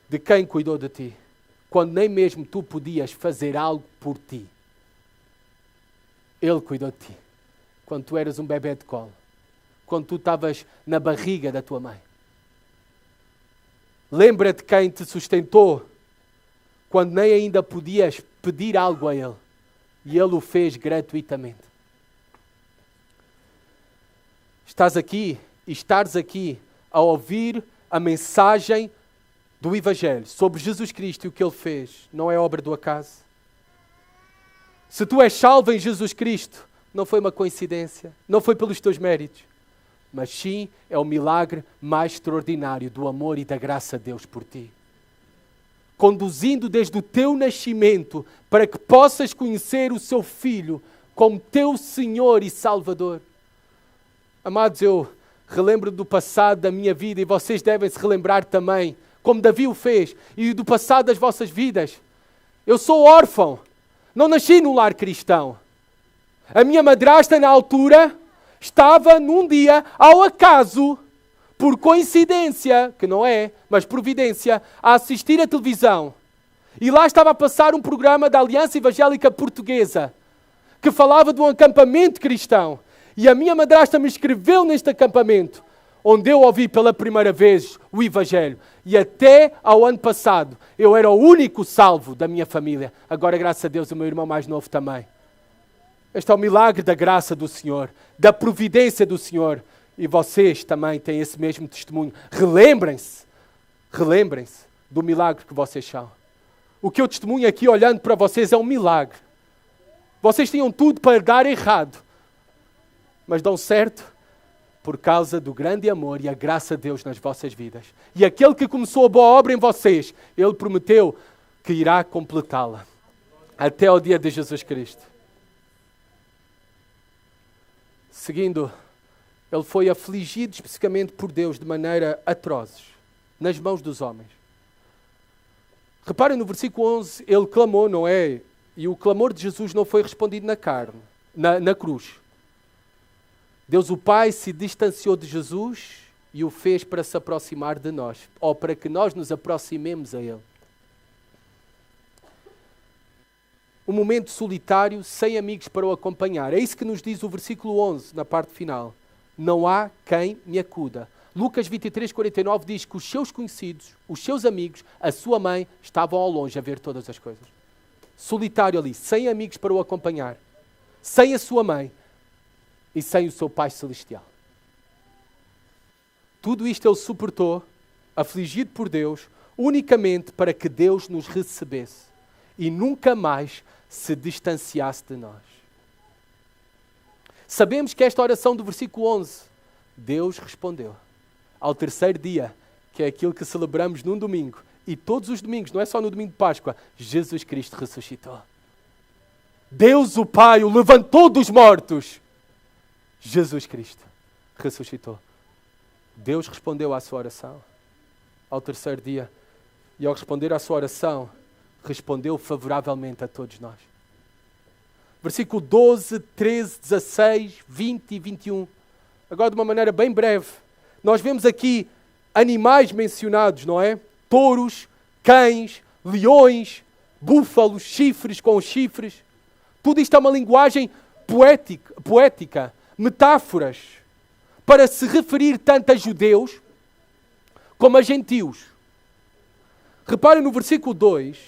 de quem cuidou de ti, quando nem mesmo tu podias fazer algo por ti. Ele cuidou de ti, quando tu eras um bebê de colo, quando tu estavas na barriga da tua mãe. Lembra-te quem te sustentou, quando nem ainda podias pedir algo a Ele, e Ele o fez gratuitamente. Estás aqui e estares aqui a ouvir a mensagem do Evangelho sobre Jesus Cristo e o que Ele fez, não é obra do acaso. Se tu és salvo em Jesus Cristo, não foi uma coincidência, não foi pelos teus méritos, mas sim é o milagre mais extraordinário do amor e da graça de Deus por ti. Conduzindo desde o teu nascimento para que possas conhecer o seu Filho como teu Senhor e Salvador. Amados, eu relembro do passado da minha vida e vocês devem se relembrar também, como Davi o fez, e do passado das vossas vidas. Eu sou órfão, não nasci num lar cristão. A minha madrasta na altura estava num dia, ao acaso, por coincidência, que não é, mas providência, a assistir à televisão. E lá estava a passar um programa da Aliança Evangélica Portuguesa, que falava de um acampamento cristão. E a minha madrasta me inscreveu neste acampamento, onde eu ouvi pela primeira vez o Evangelho. E até ao ano passado, eu era o único salvo da minha família. Agora, graças a Deus, o meu irmão mais novo também. Este é o milagre da graça do Senhor, da providência do Senhor. E vocês também têm esse mesmo testemunho. Relembrem-se do milagre que vocês são. O que eu testemunho aqui, olhando para vocês, é um milagre. Vocês tinham tudo para dar errado, mas dão certo por causa do grande amor e a graça de Deus nas vossas vidas. E aquele que começou a boa obra em vocês, Ele prometeu que irá completá-la até ao dia de Jesus Cristo. Seguindo, ele foi afligido especificamente por Deus de maneira atroz, nas mãos dos homens. Reparem no versículo 11, ele clamou, não é? E o clamor de Jesus não foi respondido na carne, na cruz. Deus o Pai se distanciou de Jesus e o fez para se aproximar de nós, ou para que nós nos aproximemos a Ele. Um momento solitário, sem amigos para o acompanhar. É isso que nos diz o versículo 11, na parte final. Não há quem me acuda. Lucas 23, 49 diz que os seus conhecidos, os seus amigos, a sua mãe, estavam ao longe a ver todas as coisas. Solitário ali, sem amigos para o acompanhar, sem a sua mãe e sem o seu Pai Celestial. Tudo isto ele suportou, afligido por Deus, unicamente para que Deus nos recebesse. e nunca mais se distanciasse de nós. Sabemos que esta oração do versículo 11, Deus respondeu. Ao terceiro dia, que é aquilo que celebramos num domingo, e todos os domingos, não é só no domingo de Páscoa, Jesus Cristo ressuscitou. Deus o Pai o levantou dos mortos. Jesus Cristo ressuscitou. Deus respondeu à sua oração ao terceiro dia. E ao responder à sua oração, respondeu favoravelmente a todos nós. Versículo 12, 13, 16, 20 e 21. Agora de uma maneira bem breve. Nós vemos aqui animais mencionados, não é? Touros, cães, leões, búfalos, chifres com chifres. Tudo isto é uma linguagem poética, metáforas, para se referir tanto a judeus como a gentios. Reparem no versículo 2,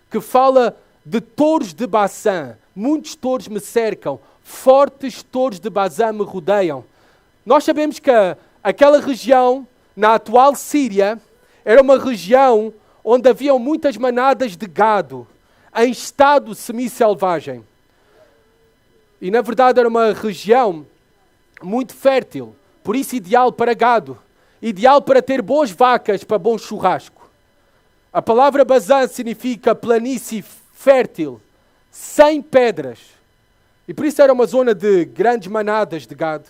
que fala de touros de Baçã. Muitos touros me cercam, fortes touros de Baçã me rodeiam. Nós sabemos que aquela região, na atual Síria, era uma região onde haviam muitas manadas de gado, em estado semi-selvagem. E na verdade era uma região muito fértil, por isso ideal para gado, ideal para ter boas vacas para bom churrasco. A palavra Bazã significa planície fértil, sem pedras. E por isso era uma zona de grandes manadas de gado.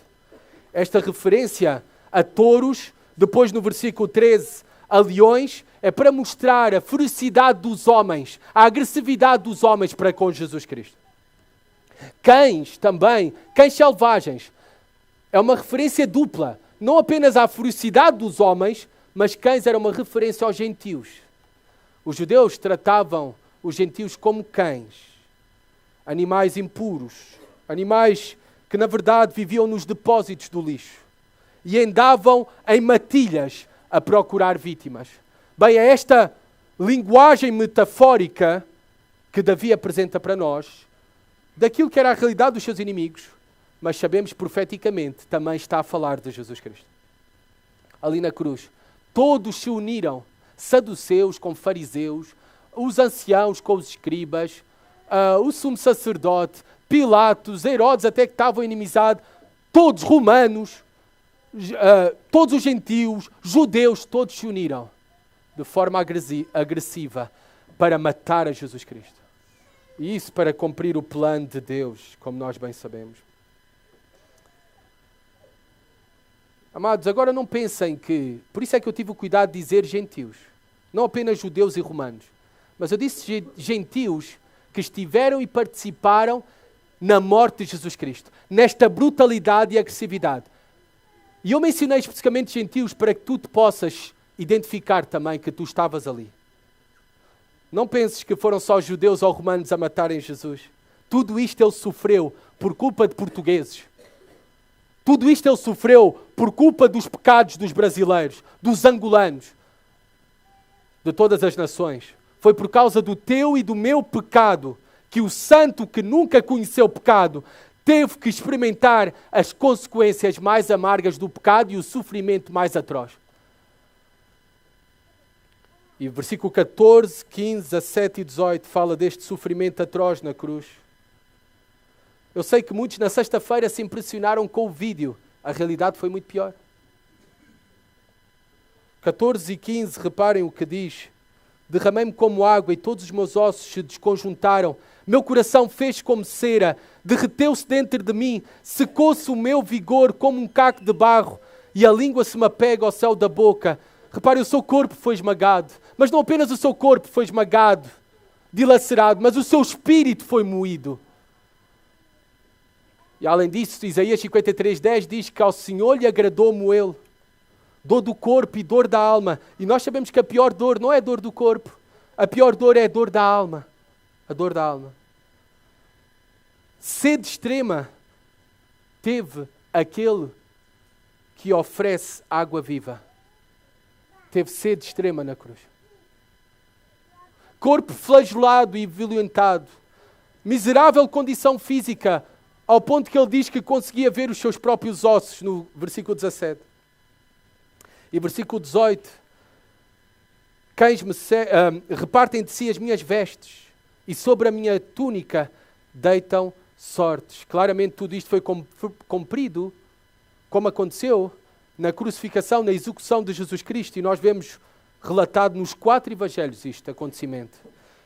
Esta referência a touros, depois no versículo 13, a leões, é para mostrar a ferocidade dos homens, a agressividade dos homens para com Jesus Cristo. Cães também, cães selvagens, é uma referência dupla, não apenas à ferocidade dos homens, mas cães era uma referência aos gentios. Os judeus tratavam os gentios como cães, animais impuros, animais que na verdade viviam nos depósitos do lixo e andavam em matilhas a procurar vítimas. Bem, é esta linguagem metafórica que Davi apresenta para nós, daquilo que era a realidade dos seus inimigos, mas sabemos profeticamente também está a falar de Jesus Cristo. Ali na cruz, todos se uniram, saduceus com fariseus, os anciãos com os escribas, o sumo sacerdote, Pilatos, Herodes até que estavam inimizados, todos romanos, todos os gentios, judeus, todos se uniram de forma agressiva para matar a Jesus Cristo. E isso para cumprir o plano de Deus, como nós bem sabemos. Amados, agora não pensem que... Por isso é que eu tive o cuidado de dizer gentios. Não apenas judeus e romanos. Mas eu disse gentios que estiveram e participaram na morte de Jesus Cristo. Nesta brutalidade e agressividade. E eu mencionei especificamente gentios para que tu te possas identificar também que tu estavas ali. Não penses que foram só judeus ou romanos a matarem Jesus. Tudo isto ele sofreu por culpa de portugueses. Tudo isto ele sofreu por culpa dos pecados dos brasileiros, dos angolanos, de todas as nações. Foi por causa do teu e do meu pecado que o santo que nunca conheceu pecado teve que experimentar as consequências mais amargas do pecado e o sofrimento mais atroz. E versículo 14, 15, 17 e 18 fala deste sofrimento atroz na cruz. Eu sei que muitos na sexta-feira se impressionaram com o vídeo. A realidade foi muito pior. 14 e 15, reparem o que diz. Derramei-me como água e todos os meus ossos se desconjuntaram. Meu coração fez como cera, derreteu-se dentro de mim, secou-se o meu vigor como um caco de barro e a língua se me apega ao céu da boca. Reparem, o seu corpo foi esmagado. Mas não apenas o seu corpo foi esmagado, dilacerado, mas o seu espírito foi moído. E além disso, Isaías 53:10 diz que ao Senhor lhe agradou moê-lo. Dor do corpo e dor da alma. E nós sabemos que a pior dor não é a dor do corpo. A pior dor é a dor da alma. A dor da alma. Sede extrema teve aquele que oferece água viva. Teve sede extrema na cruz. Corpo flagelado e violentado. Miserável condição física, ao ponto que ele diz que conseguia ver os seus próprios ossos, no versículo 17. E versículo 18. Cães repartem de si as minhas vestes e sobre a minha túnica deitam sortes. Claramente tudo isto foi cumprido, como aconteceu na crucificação, na execução de Jesus Cristo, e nós vemos relatado nos 4 evangelhos este acontecimento,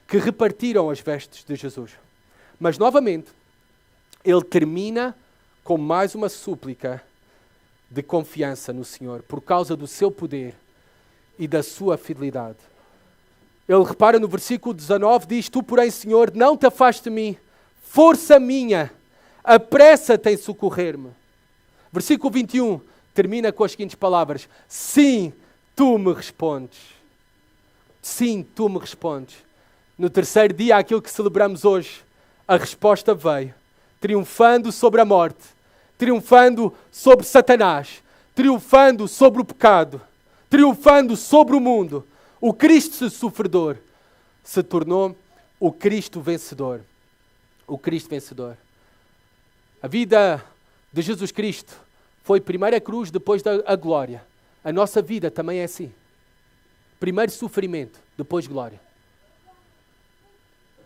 que repartiram as vestes de Jesus. Mas novamente, ele termina com mais uma súplica de confiança no Senhor, por causa do seu poder e da sua fidelidade. Ele repara no versículo 19, diz: Tu, porém, Senhor, não te afastes de mim, força minha, apressa-te em socorrer-me. Versículo 21 termina com as seguintes palavras: Sim, tu me respondes. Sim, tu me respondes. No terceiro dia, aquilo que celebramos hoje, a resposta veio, triunfando sobre a morte, triunfando sobre Satanás, triunfando sobre o pecado, triunfando sobre o mundo. O Cristo sofredor se tornou o Cristo vencedor. O Cristo vencedor. A vida de Jesus Cristo foi primeiro a cruz, depois a glória. A nossa vida também é assim. Primeiro sofrimento, depois glória.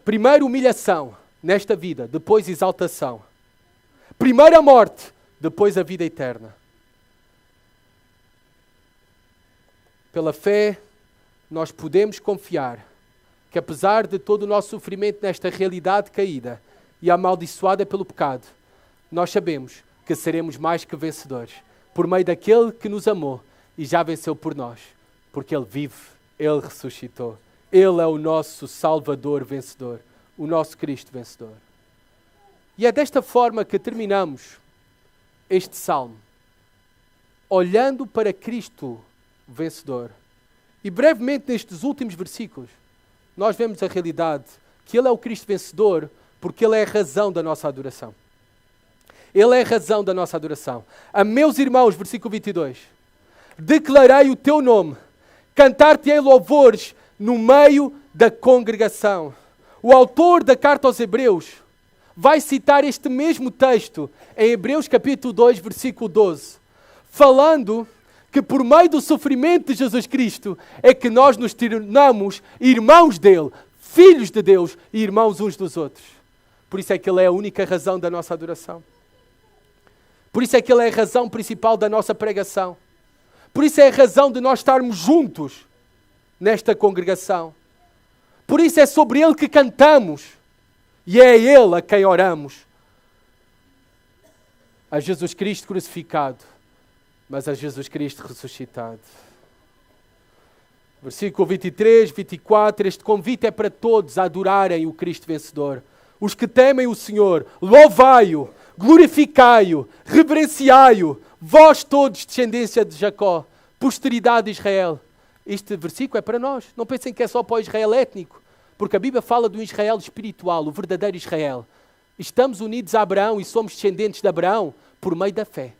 Primeiro humilhação nesta vida, depois exaltação. Primeiro a morte, depois a vida eterna. Pela fé, nós podemos confiar que, apesar de todo o nosso sofrimento nesta realidade caída e amaldiçoada pelo pecado, nós sabemos que seremos mais que vencedores por meio daquele que nos amou e já venceu por nós, porque Ele vive, Ele ressuscitou. Ele é o nosso Salvador vencedor, o nosso Cristo vencedor. E é desta forma que terminamos este salmo, olhando para Cristo vencedor. E brevemente nestes últimos versículos, nós vemos a realidade que Ele é o Cristo vencedor, porque Ele é a razão da nossa adoração. Ele é a razão da nossa adoração. A meus irmãos, versículo 22, declarei o teu nome, cantar-te-ei louvores no meio da congregação. O autor da carta aos Hebreus vai citar este mesmo texto em Hebreus capítulo 2, versículo 12, falando que por meio do sofrimento de Jesus Cristo é que nós nos tornamos irmãos dele, filhos de Deus e irmãos uns dos outros. Por isso é que Ele é a única razão da nossa adoração. Por isso é que Ele é a razão principal da nossa pregação. Por isso é a razão de nós estarmos juntos nesta congregação. Por isso é sobre Ele que cantamos e é a Ele a quem oramos. A Jesus Cristo crucificado, mas a Jesus Cristo ressuscitado. Versículo 23, 24, este convite é para todos a adorarem o Cristo vencedor. Os que temem o Senhor, louvai-o, glorificai-o, reverenciai-o, vós todos, descendência de Jacó, posteridade de Israel. Este versículo é para nós. Não pensem que é só para o Israel étnico, porque a Bíblia fala do Israel espiritual, o verdadeiro Israel. Estamos unidos a Abraão e somos descendentes de Abraão por meio da fé.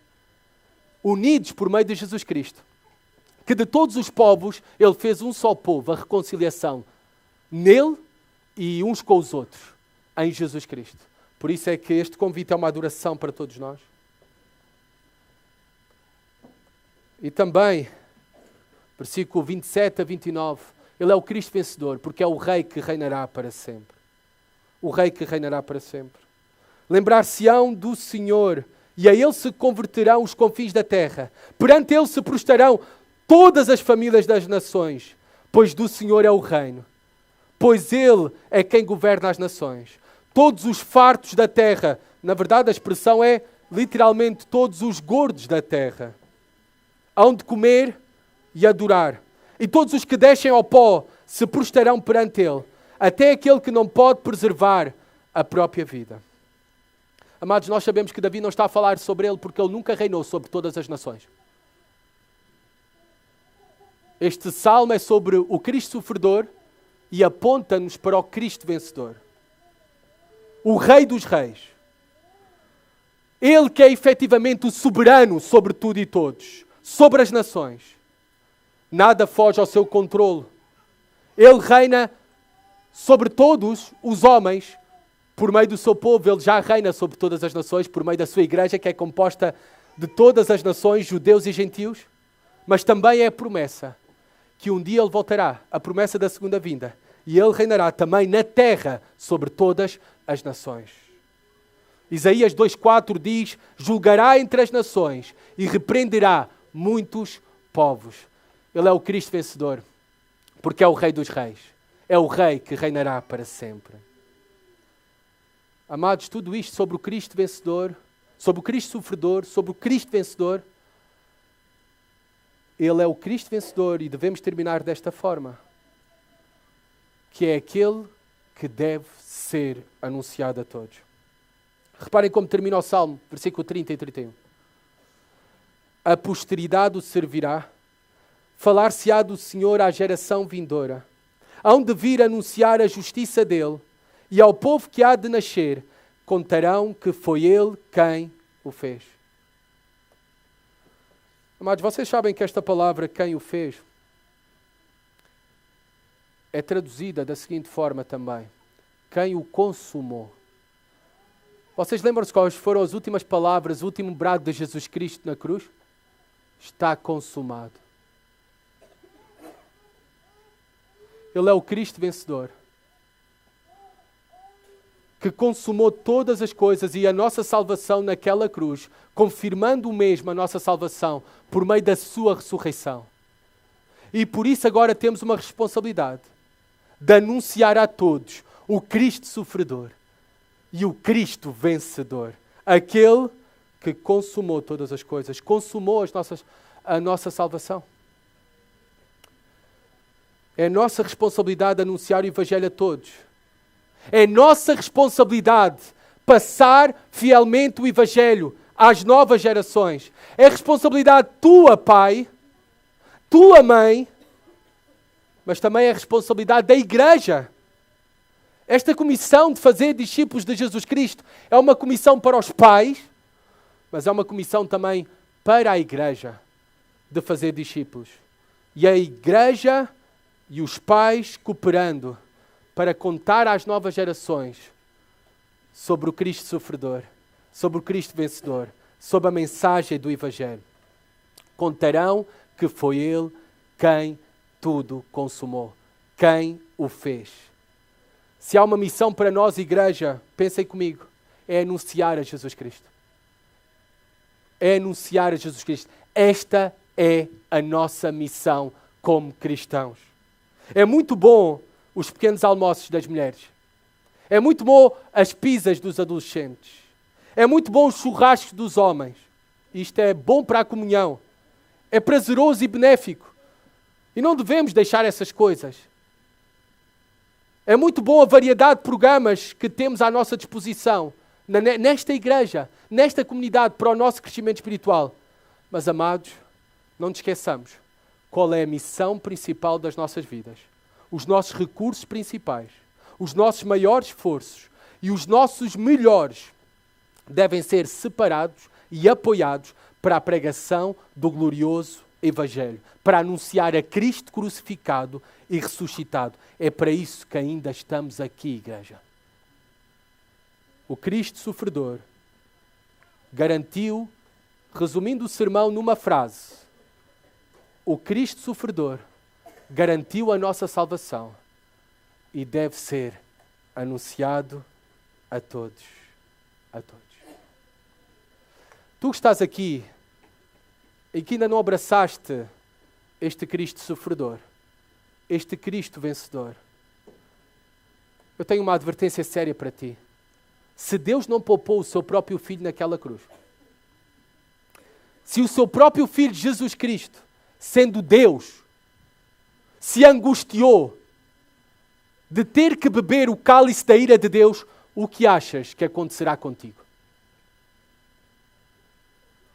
Unidos por meio de Jesus Cristo, que de todos os povos Ele fez um só povo, a reconciliação nele e uns com os outros, em Jesus Cristo. Por isso é que este convite é uma adoração para todos nós. E também, versículo 27 a 29, Ele é o Cristo vencedor, porque é o Rei que reinará para sempre. O Rei que reinará para sempre. Lembrar-se-ão do Senhor, e a Ele se converterão os confins da terra. Perante Ele se prostrarão todas as famílias das nações, pois do Senhor é o reino. Pois Ele é quem governa as nações. Todos os fartos da terra, na verdade a expressão é literalmente todos os gordos da terra, hão de comer e adorar. E todos os que descem ao pó se prostrarão perante Ele, até aquele que não pode preservar a própria vida. Amados, nós sabemos que Davi não está a falar sobre ele porque ele nunca reinou sobre todas as nações. Este salmo é sobre o Cristo sofredor e aponta-nos para o Cristo vencedor. O Rei dos Reis. Ele que é efetivamente o soberano sobre tudo e todos, sobre as nações. Nada foge ao seu controle. Ele reina sobre todos os homens. Por meio do seu povo, Ele já reina sobre todas as nações, por meio da sua igreja, que é composta de todas as nações, judeus e gentios. Mas também é a promessa que um dia Ele voltará, a promessa da segunda vinda, e Ele reinará também na terra sobre todas as nações. Isaías 2,4 diz: julgará entre as nações e repreenderá muitos povos. Ele é o Cristo vencedor, porque é o Rei dos Reis. É o Rei que reinará para sempre. Amados, tudo isto sobre o Cristo vencedor, sobre o Cristo sofredor, sobre o Cristo vencedor. Ele é o Cristo vencedor e devemos terminar desta forma, que é aquele que deve ser anunciado a todos. Reparem como termina o Salmo, versículo 30 e 31. A posteridade o servirá, falar-se-á do Senhor à geração vindoura. Hão de vir anunciar a justiça dele, e ao povo que há de nascer, contarão que foi ele quem o fez. Amados, vocês sabem que esta palavra, quem o fez, é traduzida da seguinte forma também: quem o consumou. Vocês lembram-se quais foram as últimas palavras, o último brado de Jesus Cristo na cruz? Está consumado. Ele é o Cristo vencedor, que consumou todas as coisas e a nossa salvação naquela cruz, confirmando o mesmo a nossa salvação por meio da sua ressurreição. E por isso agora temos uma responsabilidade de anunciar a todos o Cristo sofredor e o Cristo vencedor. Aquele que consumou todas as coisas, consumou a nossa salvação. É nossa responsabilidade anunciar o Evangelho a todos. É nossa responsabilidade passar fielmente o Evangelho às novas gerações. É responsabilidade tua, pai, tua mãe, mas também é responsabilidade da igreja. Esta comissão de fazer discípulos de Jesus Cristo é uma comissão para os pais, mas é uma comissão também para a igreja de fazer discípulos. E a igreja e os pais cooperando para contar às novas gerações sobre o Cristo sofredor, sobre o Cristo vencedor, sobre a mensagem do Evangelho. Contarão que foi Ele quem tudo consumou, quem o fez. Se há uma missão para nós, igreja, pensem comigo, é anunciar a Jesus Cristo. É anunciar a Jesus Cristo. Esta é a nossa missão como cristãos. É muito bom os pequenos almoços das mulheres. É muito bom as pizzas dos adolescentes. É muito bom os churrascos dos homens. Isto é bom para a comunhão. É prazeroso e benéfico. E não devemos deixar essas coisas. É muito bom a variedade de programas que temos à nossa disposição nesta igreja, nesta comunidade, para o nosso crescimento espiritual. Mas, amados, não nos esqueçamos qual é a missão principal das nossas vidas. Os nossos recursos principais, os nossos maiores esforços e os nossos melhores devem ser separados e apoiados para a pregação do glorioso Evangelho, para anunciar a Cristo crucificado e ressuscitado. É para isso que ainda estamos aqui, igreja. O Cristo sofredor garantiu, resumindo o sermão numa frase, o Cristo sofredor garantiu a nossa salvação e deve ser anunciado a todos. A todos. Tu que estás aqui e que ainda não abraçaste este Cristo sofredor, este Cristo vencedor, eu tenho uma advertência séria para ti. Se Deus não poupou o seu próprio Filho naquela cruz, se o seu próprio Filho Jesus Cristo, sendo Deus, se angustiou de ter que beber o cálice da ira de Deus, o que achas que acontecerá contigo?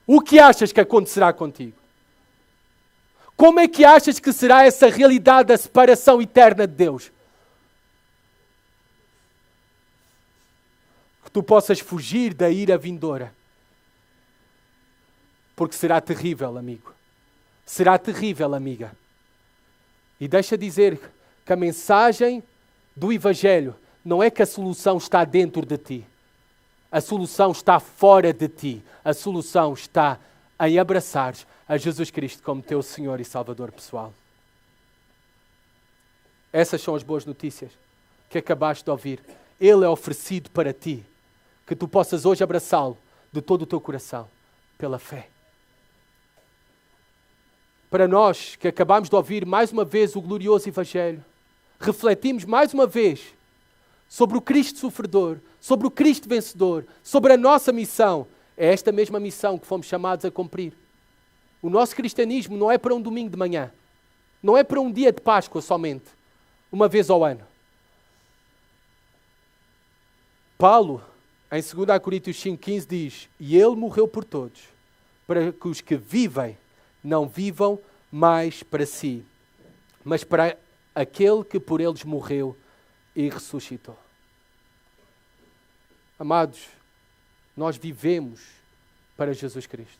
O que achas que acontecerá contigo? Como é que achas que será essa realidade da separação eterna de Deus? Que tu possas fugir da ira vindoura. Porque será terrível, amigo. Será terrível, amiga. E deixa dizer que a mensagem do Evangelho não é que a solução está dentro de ti. A solução está fora de ti. A solução está em abraçares a Jesus Cristo como teu Senhor e Salvador pessoal. Essas são as boas notícias que acabaste de ouvir. Ele é oferecido para ti, que tu possas hoje abraçá-lo de todo o teu coração, pela fé. Para nós que acabamos de ouvir mais uma vez o glorioso Evangelho, refletimos mais uma vez sobre o Cristo sofredor, sobre o Cristo vencedor, sobre a nossa missão. É esta mesma missão que fomos chamados a cumprir. O nosso cristianismo não é para um domingo de manhã, não é para um dia de Páscoa somente, uma vez ao ano. Paulo, em 2 Coríntios 5,15 diz: e ele morreu por todos, para que os que vivem não vivam mais para si, mas para aquele que por eles morreu e ressuscitou. Amados, nós vivemos para Jesus Cristo.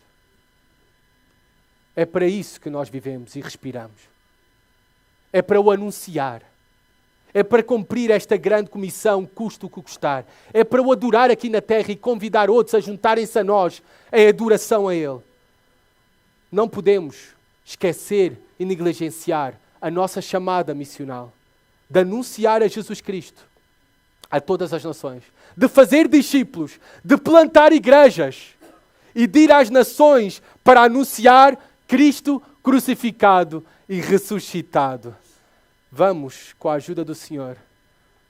É para isso que nós vivemos e respiramos. É para o anunciar. É para cumprir esta grande comissão, custe o que custar. É para o adorar aqui na terra e convidar outros a juntarem-se a nós em adoração a Ele. Não podemos esquecer e negligenciar a nossa chamada missional, de anunciar a Jesus Cristo a todas as nações, de fazer discípulos, de plantar igrejas e de ir às nações para anunciar Cristo crucificado e ressuscitado. Vamos, com a ajuda do Senhor,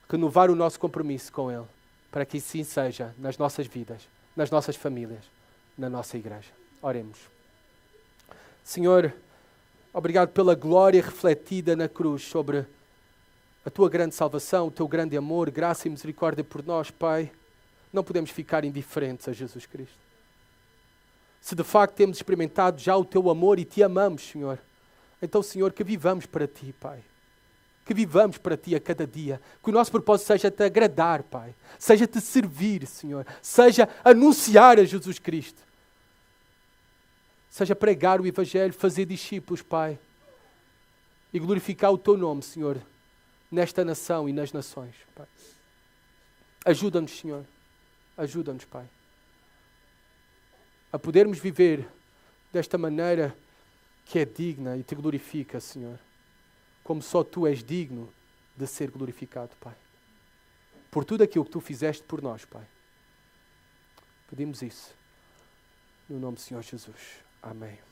renovar o nosso compromisso com Ele, para que assim seja nas nossas vidas, nas nossas famílias, na nossa igreja. Oremos. Senhor, obrigado pela glória refletida na cruz sobre a Tua grande salvação, o Teu grande amor, graça e misericórdia por nós, Pai. Não podemos ficar indiferentes a Jesus Cristo. Se de facto temos experimentado já o Teu amor e Te amamos, Senhor, então, Senhor, que vivamos para Ti, Pai. Que vivamos para Ti a cada dia. Que o nosso propósito seja Te agradar, Pai. Seja Te servir, Senhor. Seja anunciar a Jesus Cristo. Seja pregar o Evangelho, fazer discípulos, Pai. E glorificar o Teu nome, Senhor, nesta nação e nas nações, Pai. Ajuda-nos, Senhor. Ajuda-nos, Pai. A podermos viver desta maneira que é digna e Te glorifica, Senhor. Como só Tu és digno de ser glorificado, Pai. Por tudo aquilo que Tu fizeste por nós, Pai. Pedimos isso. No nome do Senhor Jesus. Amém.